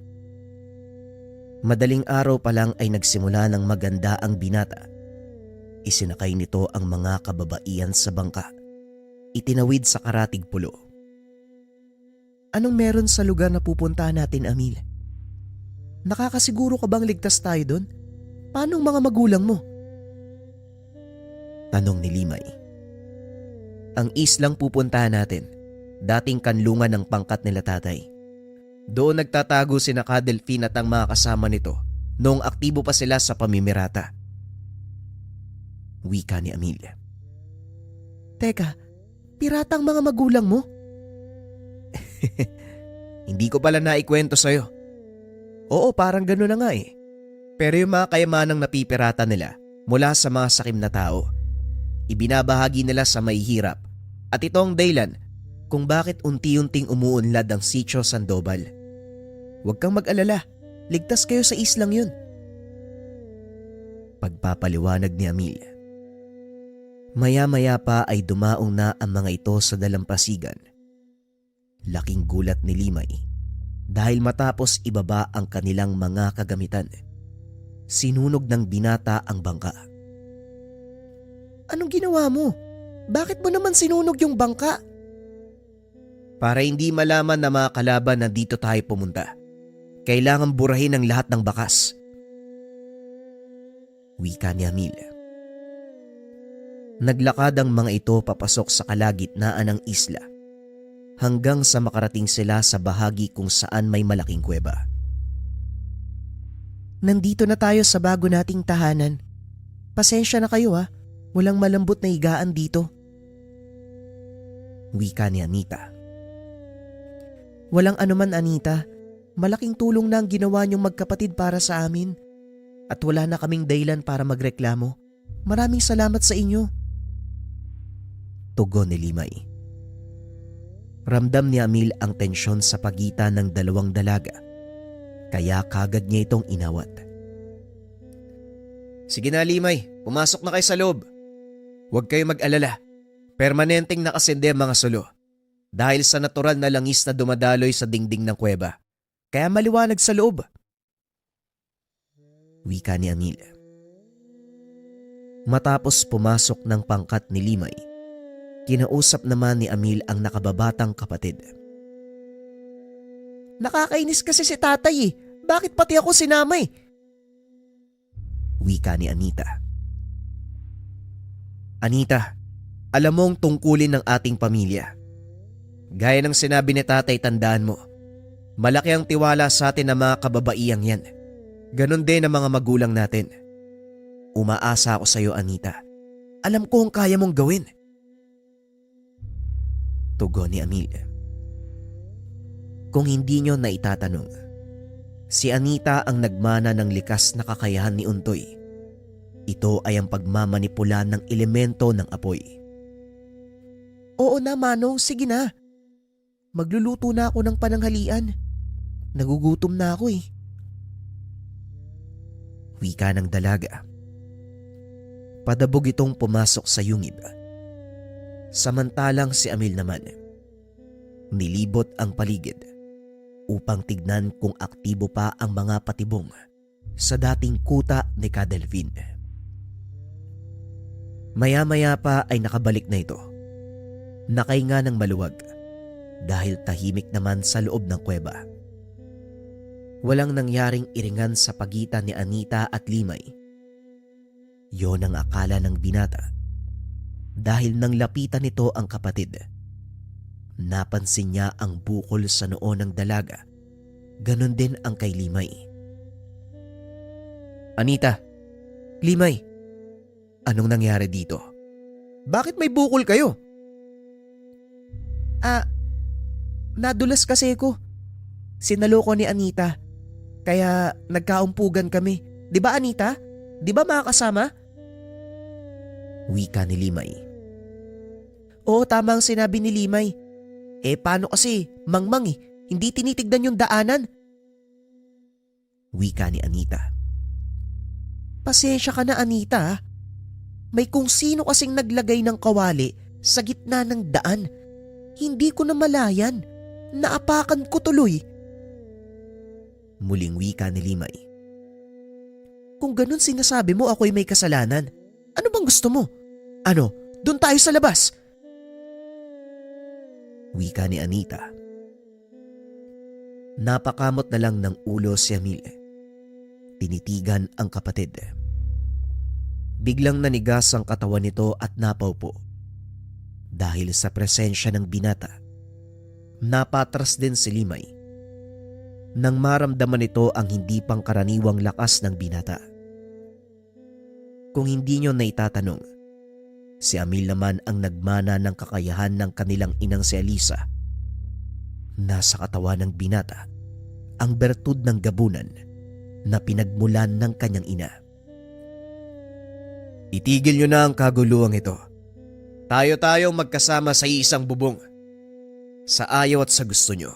Madaling araw pa lang ay nagsimula ng maganda ang binata. Isinakay nito ang mga kababaihan sa bangka. Itinawid sa karatig pulo. Anong meron sa lugar na pupuntahan natin, Amil? Nakakasiguro ka bang ligtas tayo doon? Paano ang mga magulang mo? Tanong ni Limay. Ang islang pupuntahan natin, dating kanlungan ng pangkat nila tatay. Doon nagtatago sina Delphine at ang mga kasama nito noong aktibo pa sila sa pamimirata. Wika ni Amelia. Teka, piratang mga magulang mo? Hindi ko pala naikwento sa'yo. Oo, parang gano'n na nga eh. Pero yung mga kayamanang napipirata nila mula sa mga sakim na tao, ibinabahagi nila sa mahihirap at ito ang dahilan kung bakit unti-unting umuunlad ang Sitio Sandoval. Huwag kang mag-alala, ligtas kayo sa islang yun. Pagpapaliwanag ni Amelia. Maya-maya pa ay dumaong na ang mga ito sa dalampasigan. Laking gulat ni Limay dahil matapos ibaba ang kanilang mga kagamitan, sinunog ng binata ang bangka. Anong ginawa mo? Bakit mo naman sinunog yung bangka? Para hindi malaman na mga kalaban na dito tayo pumunta, kailangan burahin ang lahat ng bakas. Wika ni Amelia. Naglakad ang mga ito papasok sa kalagitnaan ng isla hanggang sa makarating sila sa bahagi kung saan may malaking kuweba. Nandito na tayo sa bago nating tahanan. Pasensya na kayo ha. Walang malambot na higaan dito. Wika ni Anita. Walang anuman, Anita. Malaking tulong na ang ginawa niyong magkapatid para sa amin. At wala na kaming dahilan para magreklamo. Maraming salamat sa inyo. Tugon ni Limay. Ramdam ni Amil ang tensyon sa pagitan ng dalawang dalaga. Kaya kagad niya itong inawat. Sige na, Limay. Pumasok na kayo sa loob. Huwag kayo mag-alala. Permanenteng nakasinde ang mga sulo. Dahil sa natural na langis na dumadaloy sa dingding ng kuweba. Kaya maliwanag sa loob. Wika ni Amil. Matapos pumasok ng pangkat ni Limay, kinausap naman ni Amil ang nakababatang kapatid. Nakakainis kasi si tatay eh. Bakit pati ako sinama eh? Wika ni Anita. Anita, alam mong tungkulin ng ating pamilya. Gaya ng sinabi ni tatay, tandaan mo, malaki ang tiwala sa atin ng mga kababaiyang yan. Ganon din ang mga magulang natin. Umaasa ako sa iyo, Anita. Alam ko ang kaya mong gawin. Tugon ni Amil. Kung hindi nyo na itatanong, si Anita ang nagmana ng likas na kakayahan ni Untoy. Ito ay ang pagmamanipula ng elemento ng apoy. Oo na, Manong. Sige na. Magluluto na ako ng pananghalian. Nagugutom na ako eh. Wika ng dalaga. Padabog itong pumasok sa yungib. Samantalang si Amil naman, nilibot ang paligid upang tignan kung aktibo pa ang mga patibong sa dating kuta ni Kadelvin. Maya-maya pa ay nakabalik na ito. Nakahinga ng maluwag dahil tahimik naman sa loob ng kuweba. Walang nangyaring iringan sa pagitan ni Anita at Limay. Yon ang akala ng binata. Dahil nang lapitan nito ang kapatid, napansin niya ang bukol sa noo ng dalaga. Ganon din ang kay Limay. Anita, Limay, anong nangyari dito? Bakit may bukol kayo? Nadulas kasi ko. Sinaloko ni Anita. Kaya nagkaumpugan kami. Di ba, Anita? Di ba mga kasama? Wika ni Limay. Oo, tama ang sinabi ni Limay. Paano kasi, mangmang eh. Hindi tinitignan yung daanan. Wika ni Anita. Pasensya ka na, Anita. May kung sino kasing naglagay ng kawali sa gitna ng daan. Hindi ko na malayan. Naapakan ko tuloy. Muling wika ni Limay. Kung ganun sinasabi mo ako'y may kasalanan, ano bang gusto mo? Ano, doon tayo sa labas? Wika ni Anita. Napakamot na lang ng ulo si Amil. Tinitigan ang kapatid. Biglang nanigas ang katawan nito at napaupo. Dahil sa presensya ng binata, napatras din si Limay. Nang maramdaman nito ang hindi pangkaraniwang lakas ng binata. Kung hindi nyo na itatanong, si Amil naman ang nagmana ng kakayahan ng kanilang inang si Alisa. Nasa katawan ng binata ang bertud ng gabunan na pinagmulan ng kanyang ina. Itigil nyo na ang kaguluhang ito. Tayo-tayong magkasama sa isang bubong. Sa ayaw at sa gusto nyo,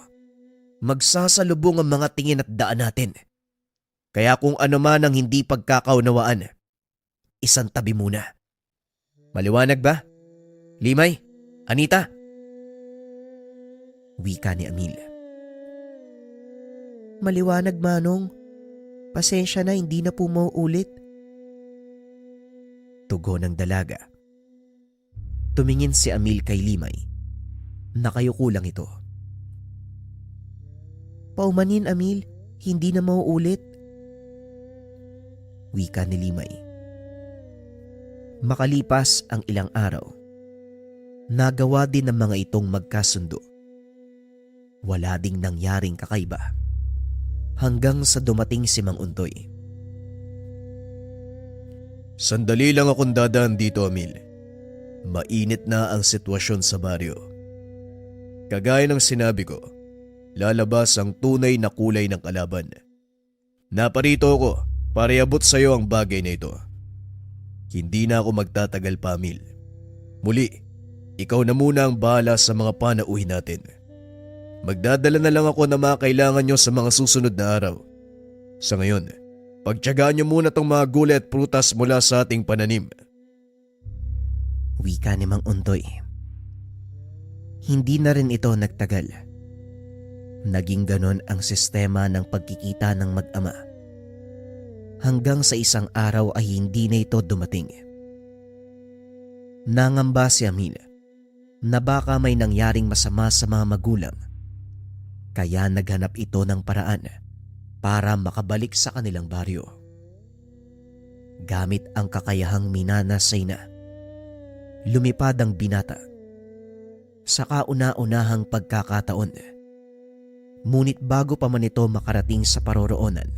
magsasalubong ang mga tingin at daan natin. Kaya kung ano man ang hindi pagkakaunawaan, isang tabi muna. Maliwanag ba? Limay? Anita? Wika ni Amil. Maliwanag, Manong. Pasensya na, hindi na po mauulit. Tugon ng dalaga. Tumingin si Amil kay Limay. Nakayuko lang ito. Paumanin, Amil. Hindi na mauulit. Wika ni Limay. Makalipas ang ilang araw, nagawa din ng mga itong magkasundo. Wala ding nangyaring kakaiba. Hanggang sa dumating si Mang Untoy. Sandali lang akong dadaan dito, Amil. Mainit na ang sitwasyon sa baryo. Kagaya ng sinabi ko, lalabas ang tunay na kulay ng kalaban. Naparito ako para iabot sa iyo ang bagay na ito. Hindi na ako magtatagal pa, Amil. Muli, ikaw na muna ang bahala sa mga panauhin natin. Magdadala na lang ako ng mga kailangan nyo sa mga susunod na araw. Sa ngayon, pagtiyagaan nyo muna tong mga gulay at prutas mula sa ating pananim. Wika ni Mang Untoy. Hindi na rin ito nagtagal. Naging ganon ang sistema ng pagkikita ng mag-ama. Hanggang sa isang araw ay hindi na ito dumating. Nangamba si Amil na baka may nangyaring masama sa mga magulang. Kaya naghanap ito ng paraan para makabalik sa kanilang baryo. Gamit ang kakayahang minanasay na, lumipad ang binata sa kauna-unahang pagkakataon. Ngunit bago pa man ito makarating sa paroroonan,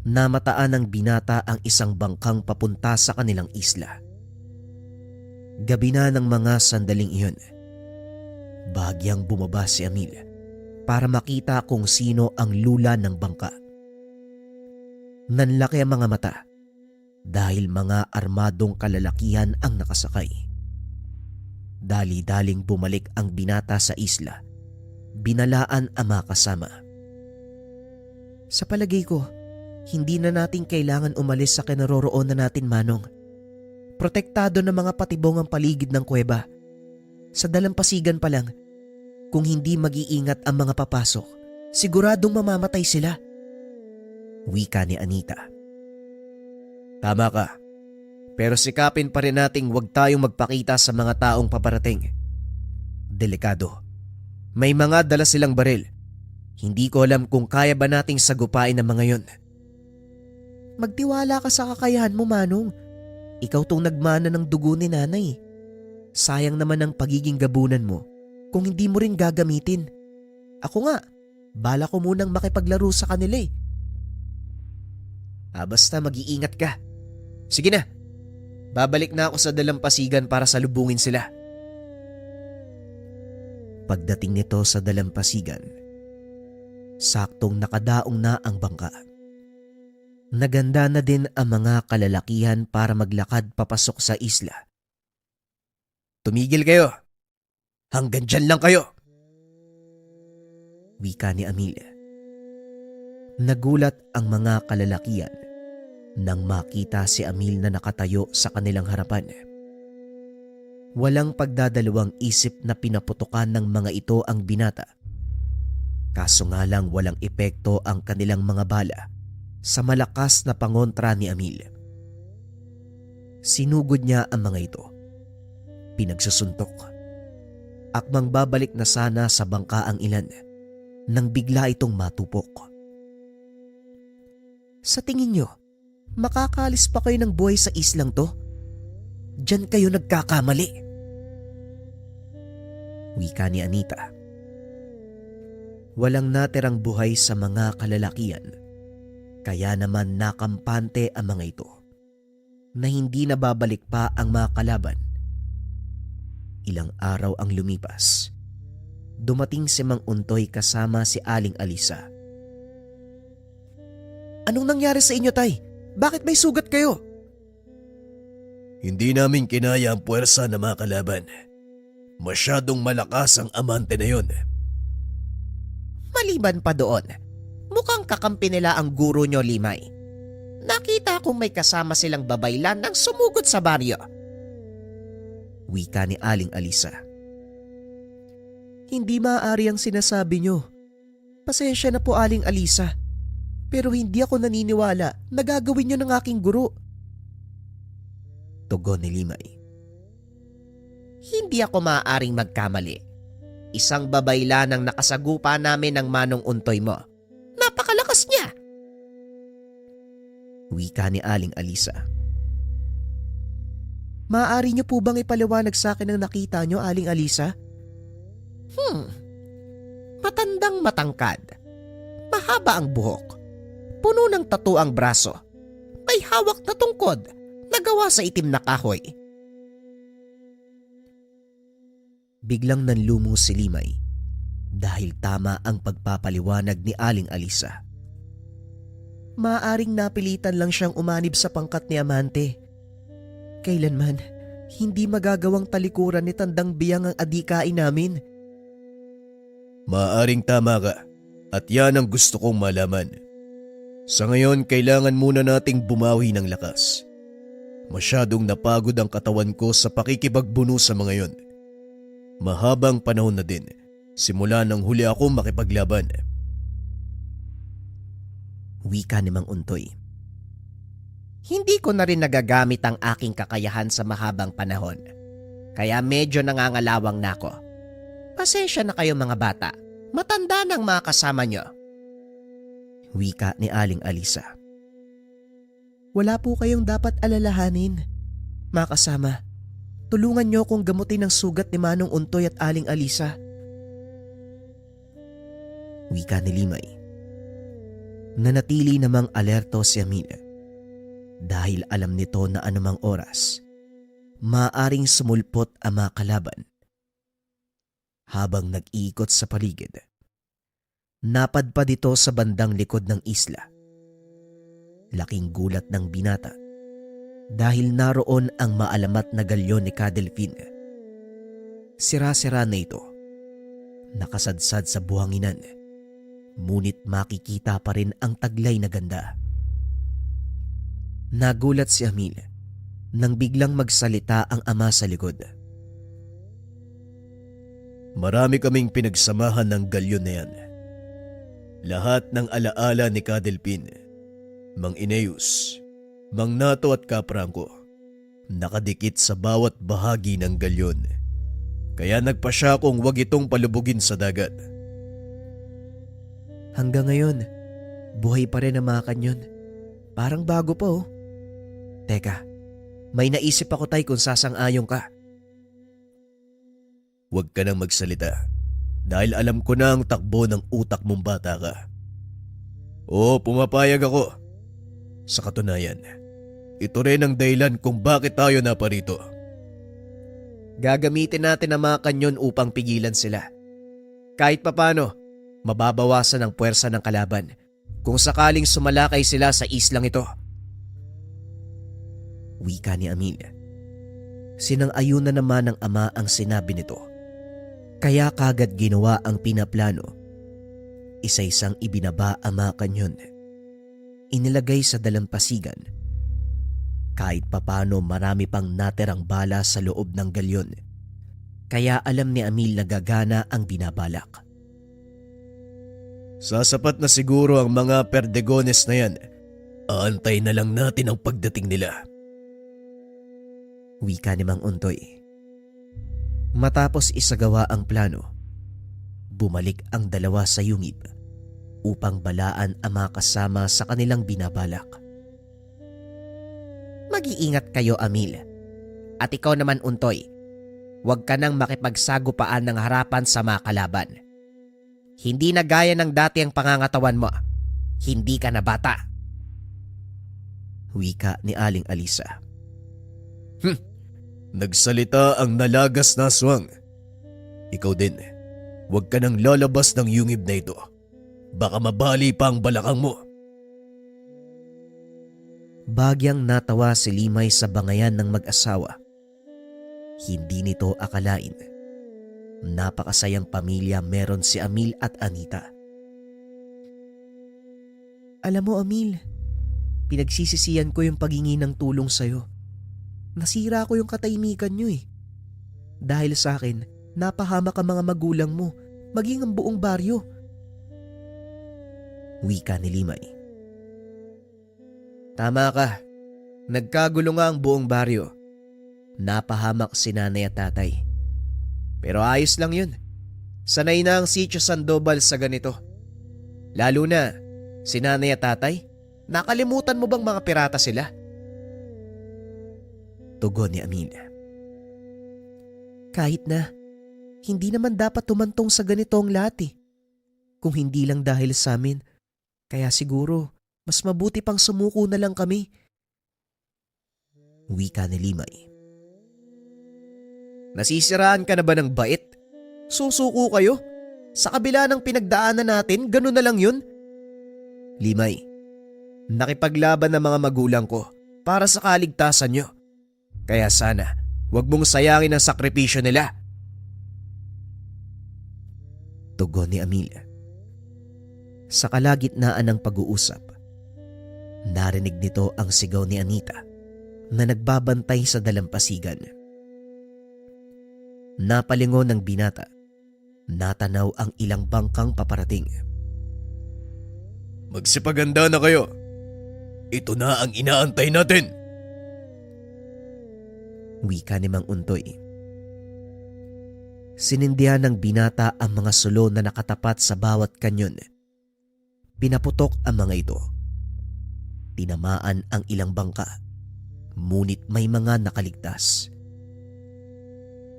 namataan ng binata ang isang bangkang papunta sa kanilang isla. Gabi na ng mga sandaling iyon, bahagyang bumaba si Amil para makita kung sino ang lula ng bangka. Nanlaki ang mga mata dahil mga armadong kalalakihan ang nakasakay. Dali-daling bumalik ang binata sa isla, binalaan ang mga kasama. Sa palagay ko, hindi na natin kailangan umalis sa kinaroroonan natin, Manong. Protektado ng mga patibong ang paligid ng kuweba. Sa dalampasigan pa lang, kung hindi mag-iingat ang mga papasok, siguradong mamamatay sila. Wika ni Anita. Tama ka. Pero sikapin pa rin nating huwag tayong magpakita sa mga taong paparating. Delikado. May mga dala silang baril. Hindi ko alam kung kaya ba nating sagupain ang mga yon. Magtiwala ka sa kakayahan mo, Manong. Ikaw tong nagmana ng dugo ni nanay. Sayang naman ang pagiging gabunan mo kung hindi mo rin gagamitin. Ako nga, bala ko munang makipaglaro sa kanila eh. Basta mag-iingat ka. Sige na, babalik na ako sa dalampasigan para salubungin sila. Pagdating nito sa dalampasigan, saktong nakadaong na ang bangka. Naganda na din ang mga kalalakihan para maglakad papasok sa isla. Tumigil kayo. Hanggang dyan lang kayo. Wika ni Amelia. Nagulat ang mga kalalakihan nang makita si Amil na nakatayo sa kanilang harapan. Walang pagdadalawang isip na pinaputukan ng mga ito ang binata. Kaso nga lang walang epekto ang kanilang mga bala sa malakas na pangontra ni Amil. Sinugod niya ang mga ito. Pinagsusuntok. Akmang babalik na sana sa bangka ang ilan nang bigla itong matupok. Sa tingin nyo, makakalis pa kayo ng buhay sa islang to? Diyan kayo nagkakamali. Wika ni Anita. Walang natirang buhay sa mga kalalakihan, kaya naman nakampante ang mga ito na hindi na babalik pa ang mga kalaban. Ilang araw ang lumipas. Dumating si Mang Untoy kasama si Aling Alisa. Anong nangyari sa inyo, Tay? Bakit may sugat kayo? Hindi namin kinaya ang puwersa ng mga kalaban. Masyadong malakas ang amante na yon. Maliban pa doon, mukhang kakampi nila ang guro nyo, Limay. Nakita kong may kasama silang babaylan nang sumugod sa baryo. Wika ni Aling Alisa. Hindi maaari ang sinasabi nyo. Pasensya na po, Aling Alisa. Pero hindi ako naniniwala na gagawin nyo ng aking guro. Tugon ni Limay. Hindi ako maaaring magkamali. Isang babayla nang nakasagupa namin ng Manong Untoy mo. Napakalakas niya! Wika ni Aling Alisa. Maaari niyo po bang ipaliwanag sa akin ang nakita niyo, Aling Alisa? Matandang matangkad. Mahaba ang buhok. Puno ng tattoo ang braso. May hawak na tungkod na gawa sa itim na kahoy. Biglang nanlumo si Limay dahil tama ang pagpapaliwanag ni Aling Alisa. Maaring napilitan lang siyang umanib sa pangkat ni Amante. Kailanman, hindi magagawang talikuran ni Tandang Biyang ang adikain namin. Maaring tama ka at yan ang gusto kong malaman. Sa ngayon, kailangan muna nating bumawi ng lakas. Masyadong napagod ang katawan ko sa pakikibagbuno sa mga yon. Mahabang panahon na din, simula nang huli ako makipaglaban. Wika ni Mang Untoy. Hindi ko na rin nagagamit ang aking kakayahan sa mahabang panahon. Kaya medyo nangangalawang na ako. Pasensya na kayo mga bata. Matanda ng mga kasama nyo. Wika ni Aling Alisa. Wala po kayong dapat alalahanin. Mga kasama, tulungan niyo akong gamutin ang sugat ni Manong Untoy at Aling Alisa. Wika ni Limay. Nanatili namang alerto si Amelia dahil alam nito na anumang oras maaring sumulpot ang mga kalaban. Habang nag-iikot sa paligid, napadpad ito sa bandang likod ng isla. Laking gulat ng binata dahil naroon ang maalamat na galyon ni Cadelfin. Sira-sira na ito, nakasadsad sa buhanginan, ngunit makikita pa rin ang taglay na ganda. Nagulat si Amil nang biglang magsalita ang ama sa likod. Marami kaming pinagsamahan ng galyon na yan. Lahat ng alaala ni Cadelpin, Mang Ineus, Mang Nato at Kapranco, nakadikit sa bawat bahagi ng galyon. Kaya nagpa siya kung wag itong palubugin sa dagat. Hanggang ngayon, buhay pa rin ang mga kanyon. Parang bago pa oh. Teka, may naisip ako tay kung sasang-ayon ka. Huwag ka nang magsalita dahil alam ko na ang takbo ng utak mong bata ka. Oo, pumapayag ako. Sa katunayan, ito rin ang dahilan kung bakit tayo naparito. Gagamitin natin ang mga kanyon upang pigilan sila. Kahit papano, mababawasan ang puwersa ng kalaban kung sakaling sumalakay sila sa islang ito. Wika ni Amelia. Sinang-ayon na naman ng ama ang sinabi nito. Kaya kagad ginawa ang pinaplano. Isa-isang ibinaba ang mga kanyon. Inilagay sa dalampasigan. Kahit papano marami pang natirang bala sa loob ng galyon. Kaya alam ni Amil na gagana ang binabalak. Sasapat na siguro ang mga perdegones na yan. Aantay na lang natin ang pagdating nila. Wika ni Mang Untoy. Matapos isagawa ang plano, bumalik ang dalawa sa yungib upang balaan ang mga kasama sa kanilang binabalak. Mag-iingat kayo, Amil. At ikaw naman, Untoy. Huwag ka nang makipagsagupaan ng harapan sa mga kalaban. Hindi na gaya ng dati ang pangangatawan mo. Hindi ka na bata. Wika ni Aling Alisa. Nagsalita ang nalagas na aswang. Ikaw din, huwag ka nang lalabas ng yungib na ito. Baka mabali pa ang balakang mo. Bagyang natawa si Limay sa bangayan ng mag-asawa. Hindi nito akalain. Napakasayang pamilya meron si Amil at Anita. Alam mo Amil, pinagsisisihan ko yung paghingi ng tulong sa'yo. Nasira ko yung katahimikan nyo eh. Dahil sa akin, napahamak ang mga magulang mo, maging ang buong baryo. Wika ni Limay. Tama ka. Nagkagulo nga ang buong baryo. Napahamak si nanay at tatay. Pero ayos lang yun. Sanay na ang sitio Sandoval sa ganito. Lalo na, si nanay at tatay, nakalimutan mo bang mga pirata sila? Tugon ni Amelia. Kahit na, hindi naman dapat tumantong sa ganito ang lahat eh. Kung hindi lang dahil sa amin, kaya siguro mas mabuti pang sumuko na lang kami. Wika ni Limay. Nasisiraan ka na ba ng bait? Susuko kayo? Sa kabila ng pinagdaanan natin, ganun na lang yun? Limay, nakipaglaban ng mga magulang ko para sa kaligtasan nyo. Kaya sana, huwag mong sayangin ang sakripisyo nila. Tugon ni Amelia. Sa kalagitnaan ng pag-uusap, narinig nito ang sigaw ni Anita na nagbabantay sa dalampasigan. Napalingon ng binata, natanaw ang ilang bangkang paparating. Magsipaganda na kayo. Ito na ang inaantay natin. Wika ni Mang Untoy. Sinindihan ng binata ang mga sulo na nakatapat sa bawat kanyon. Pinaputok ang mga ito. Tinamaan ang ilang bangka, ngunit may mga nakaligtas.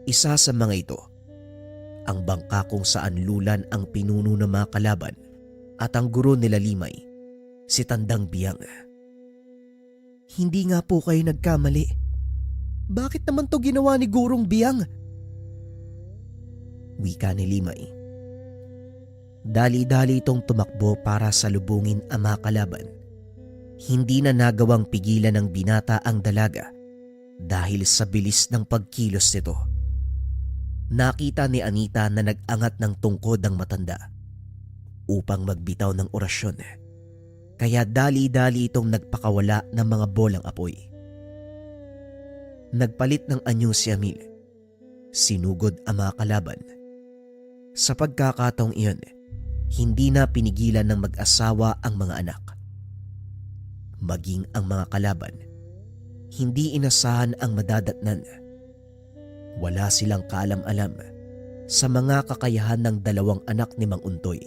Isa sa mga ito, ang bangka kung saan lulan ang pinuno ng mga kalaban at ang guro nila Limay, si Tandang Biyang. Hindi nga po kayo nagkamali. Bakit naman to ginawa ni Gurong Biyang? Wika ni Limay. Dali-dali itong tumakbo para salubungin ang mga kalaban. Hindi na nagawang pigilan ng binata ang dalaga dahil sa bilis ng pagkilos nito. Nakita ni Anita na nag-angat ng tungkod ang matanda upang magbitaw ng orasyon. Kaya dali-dali itong nagpakawala ng mga bolang apoy. Nagpalit ng anyo si Amil. Sinugod ang mga kalaban. Sa pagkakataong iyon, hindi na pinigilan ng mag-asawa ang mga anak. Maging ang mga kalaban, hindi inasahan ang madadatnan. Wala silang kaalam-alam sa mga kakayahan ng dalawang anak ni Mang Untoy.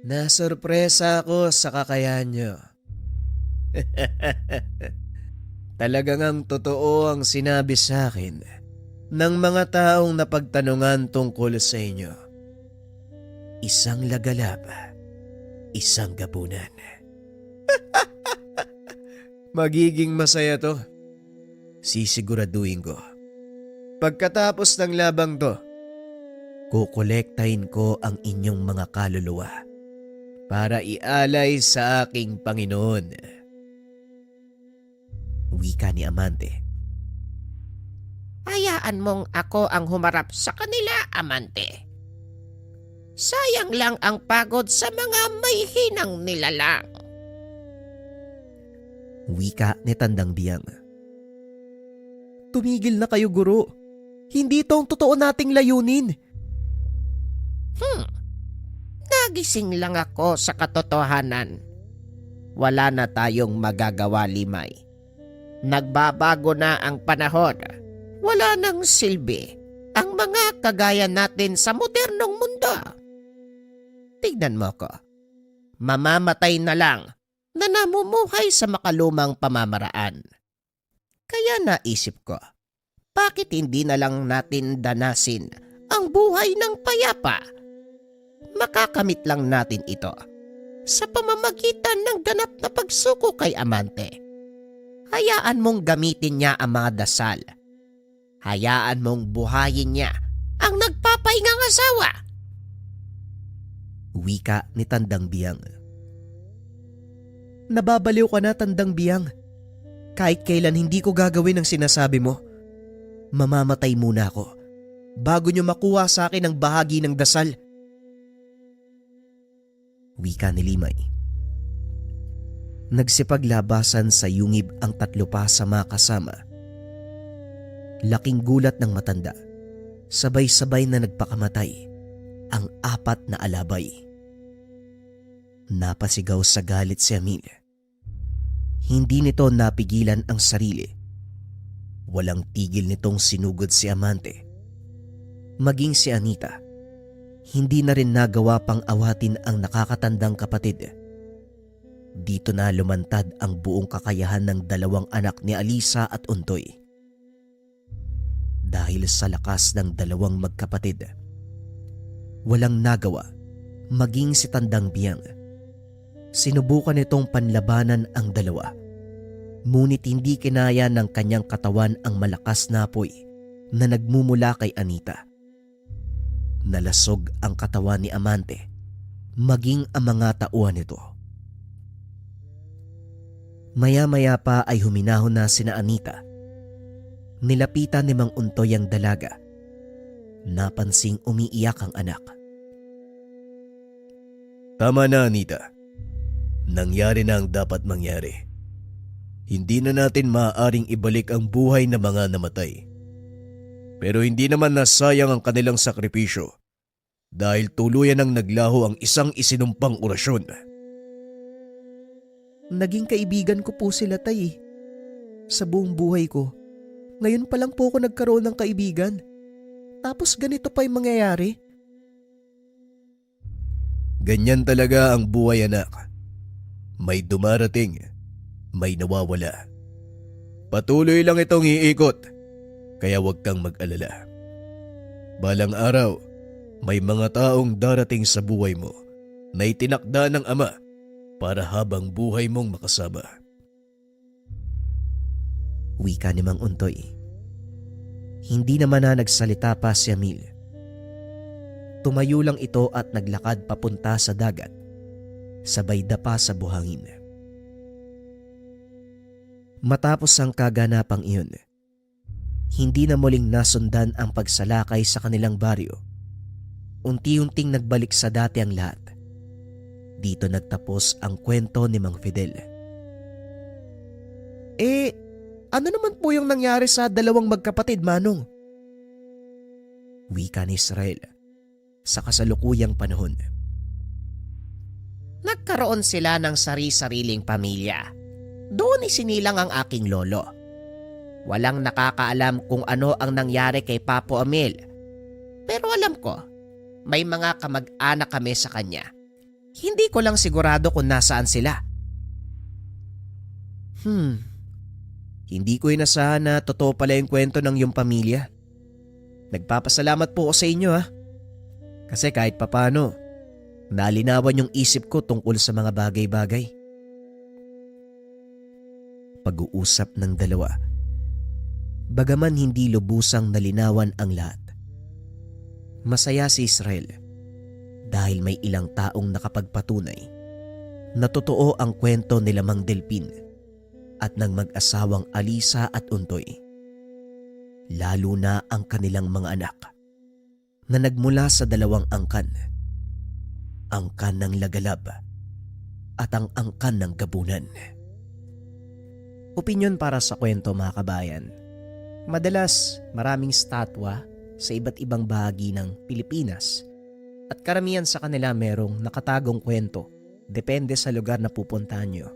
Nasurpresa ako sa kakayahan nyo. Talagang ang totoo ang sinabi sa akin ng mga taong napagtanungan tungkol sa inyo. Isang lagalab, isang gabunan. Magiging masaya to. Sisiguraduhin ko. Pagkatapos ng labang to, kukolektahin ko ang inyong mga kaluluwa para ialay sa aking Panginoon. Wika ni Amante. Hayaan mong ako ang humarap sa kanila, Amante. Sayang lang ang pagod sa mga may hinang nilalang. Wika ni Tandang Biyang. Tumigil na kayo, guro. Hindi ito ang totoo nating layunin. Nagising lang ako sa katotohanan. Wala na tayong magagawa, Limay. Nagbabago na ang panahon. Wala nang silbi ang mga kagaya natin sa modernong mundo. Tignan mo ko. Mamamatay na lang na namumuhay sa makalumang pamamaraan. Kaya naisip ko, bakit hindi na lang natin danasin ang buhay ng payapa? Makakamit lang natin ito sa pamamagitan ng ganap na pagsuko kay Amante. Hayaan mong gamitin niya ang mga dasal. Hayaan mong buhayin niya ang nagpapahingang asawa. Wika ni Tandang Biyang. Nababaliw ka na, Tandang Biyang. Kahit kailan hindi ko gagawin ang sinasabi mo. Mamamatay muna ako bago niyo makuha sa akin ang bahagi ng dasal. Wika ni Limay. Nagsipaglabasan sa yungib ang tatlo pa sa mga kasama. Laking gulat ng matanda. Sabay-sabay na nagpakamatay ang apat na alabay. Napasigaw sa galit si Amil. Hindi nito napigilan ang sarili. Walang tigil nitong sinugod si Amante. Maging si Anita, hindi na rin nagawa pang awatin ang nakakatandang kapatid. Dito na lumantad ang buong kakayahan ng dalawang anak ni Alisa at Untoy. Dahil sa lakas ng dalawang magkapatid, walang nagawa maging si Tandang Biyang. Sinubukan nitong panlabanan ang dalawa, Ngunit hindi kinaya ng kanyang katawan ang malakas na apoy na nagmumula kay Anita. Nalasog ang katawan ni Amante, maging ang mga tauhan nito. Maya-maya pa ay huminahon na sina Anita. Nilapitan ni Mang Untoy ang dalaga. Napansing umiiyak ang anak. Tama na, Anita. Nangyari na ang dapat mangyari. Hindi na natin maaaring ibalik ang buhay ng mga namatay. Pero hindi naman nasayang ang kanilang sakripisyo dahil tuluyan ang naglaho ang isang isinumpang orasyon. Naging kaibigan ko po sila, tay. Sa buong buhay ko. Ngayon pa lang po ako nagkaroon ng kaibigan. Tapos ganito pa yung mangyayari. Ganyan talaga ang buhay, anak. May dumarating, may nawawala. Patuloy lang itong iikot, kaya huwag kang mag-alala. Balang araw, may mga taong darating sa buhay mo na itinakda ng Ama para habang buhay mong makasama. Wika ni Mang Untoy. Hindi naman na nagsalita pa si Amil. Tumayo lang ito at naglakad papunta sa dagat, sabay dapa sa buhangin. Matapos ang kaganapang iyon, hindi na muling nasundan ang pagsalakay sa kanilang baryo. Unti-unting nagbalik sa dati ang lahat. Dito nagtapos ang kwento ni Mang Fidel. Ano naman po yung nangyari sa dalawang magkapatid, Manong? Wika ni Israel sa kasalukuyang panahon. Nagkaroon sila ng sari-sariling pamilya. Doon isinilang ang aking lolo. Walang nakakaalam kung ano ang nangyari kay Papo Amil. Pero alam ko, may mga kamag-anak kami sa kanya. Hindi ko lang sigurado kung nasaan sila. Hindi ko inasahan na totoo pala yung kwento ng iyong pamilya. Nagpapasalamat po ako sa inyo, ha. Kasi kahit papano, nalinawan yung isip ko tungkol sa mga bagay-bagay. Pag-uusap ng dalawa. Bagaman hindi lubusang nalinawan ang lahat. Masaya si Israel dahil may ilang taong nakapagpatunay na totoo ang kwento nila Mang Delpin at ng mag-asawang Alisa at Untoy. Lalo na ang kanilang mga anak na nagmula sa dalawang angkan. Angkan ng Lagalab at ang angkan ng Gabunan. Opinyon para sa kwento, mga kabayan. Madalas maraming statwa sa iba't ibang bahagi ng Pilipinas at karamihan sa kanila merong nakatagong kwento depende sa lugar na pupuntahan nyo.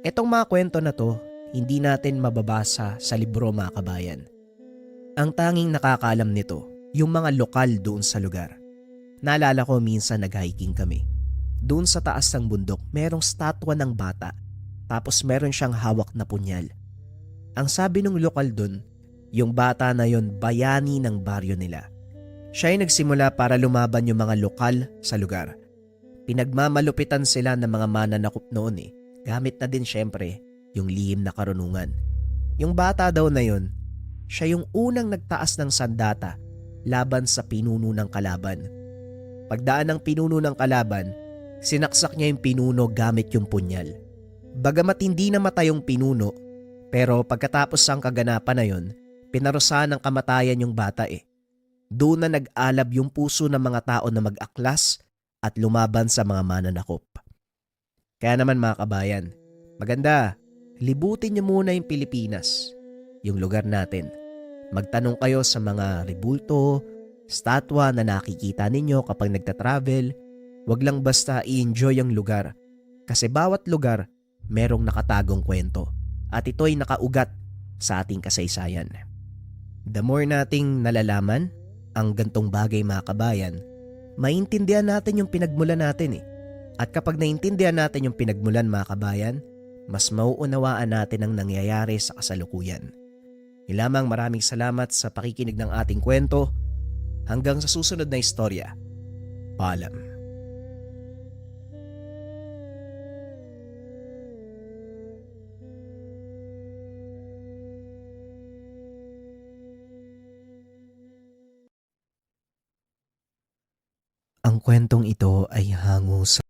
Etong mga kwento na to, hindi natin mababasa sa libro, mga kabayan. Ang tanging nakakaalam nito, yung mga lokal doon sa lugar. Naalala ko minsan nag-hiking kami. Doon sa taas ng bundok, merong statwa ng bata, tapos meron siyang hawak na punyal. Ang sabi ng lokal doon, yung bata na yon bayani ng baryo nila. Siya ay nagsimula para lumaban yung mga lokal sa lugar. Pinagmamalupitan sila ng mga mananakop noon Gamit na din syempre yung lihim na karunungan. Yung bata daw na yon, siya yung unang nagtaas ng sandata laban sa pinuno ng kalaban. Pagdaan ng pinuno ng kalaban, sinaksak niya yung pinuno gamit yung punyal. Bagamat hindi namatay yung pinuno, pero pagkatapos ang kaganapan na yon, pinarusahan ng kamatayan yung bata Doon na nag-alab yung puso ng mga tao na mag-aklas at lumaban sa mga mananakop. Kaya naman, mga kabayan, maganda, libutin niyo muna yung Pilipinas, yung lugar natin. Magtanong kayo sa mga rebulto, statwa na nakikita ninyo kapag nagta-travel. Huwag lang basta i-enjoy ang lugar kasi bawat lugar merong nakatagong kwento at ito'y nakaugat sa ating kasaysayan. The more nating nalalaman ang gantong bagay, mga kabayan, maintindihan natin yung pinagmulan natin At kapag naintindihan natin yung pinagmulan, mga kabayan, mas mauunawaan natin ang nangyayari sa kasalukuyan. Lamang maraming salamat sa pakikinig ng ating kwento. Hanggang sa susunod na istorya. Paalam. Ang kwentong ito ay hango sa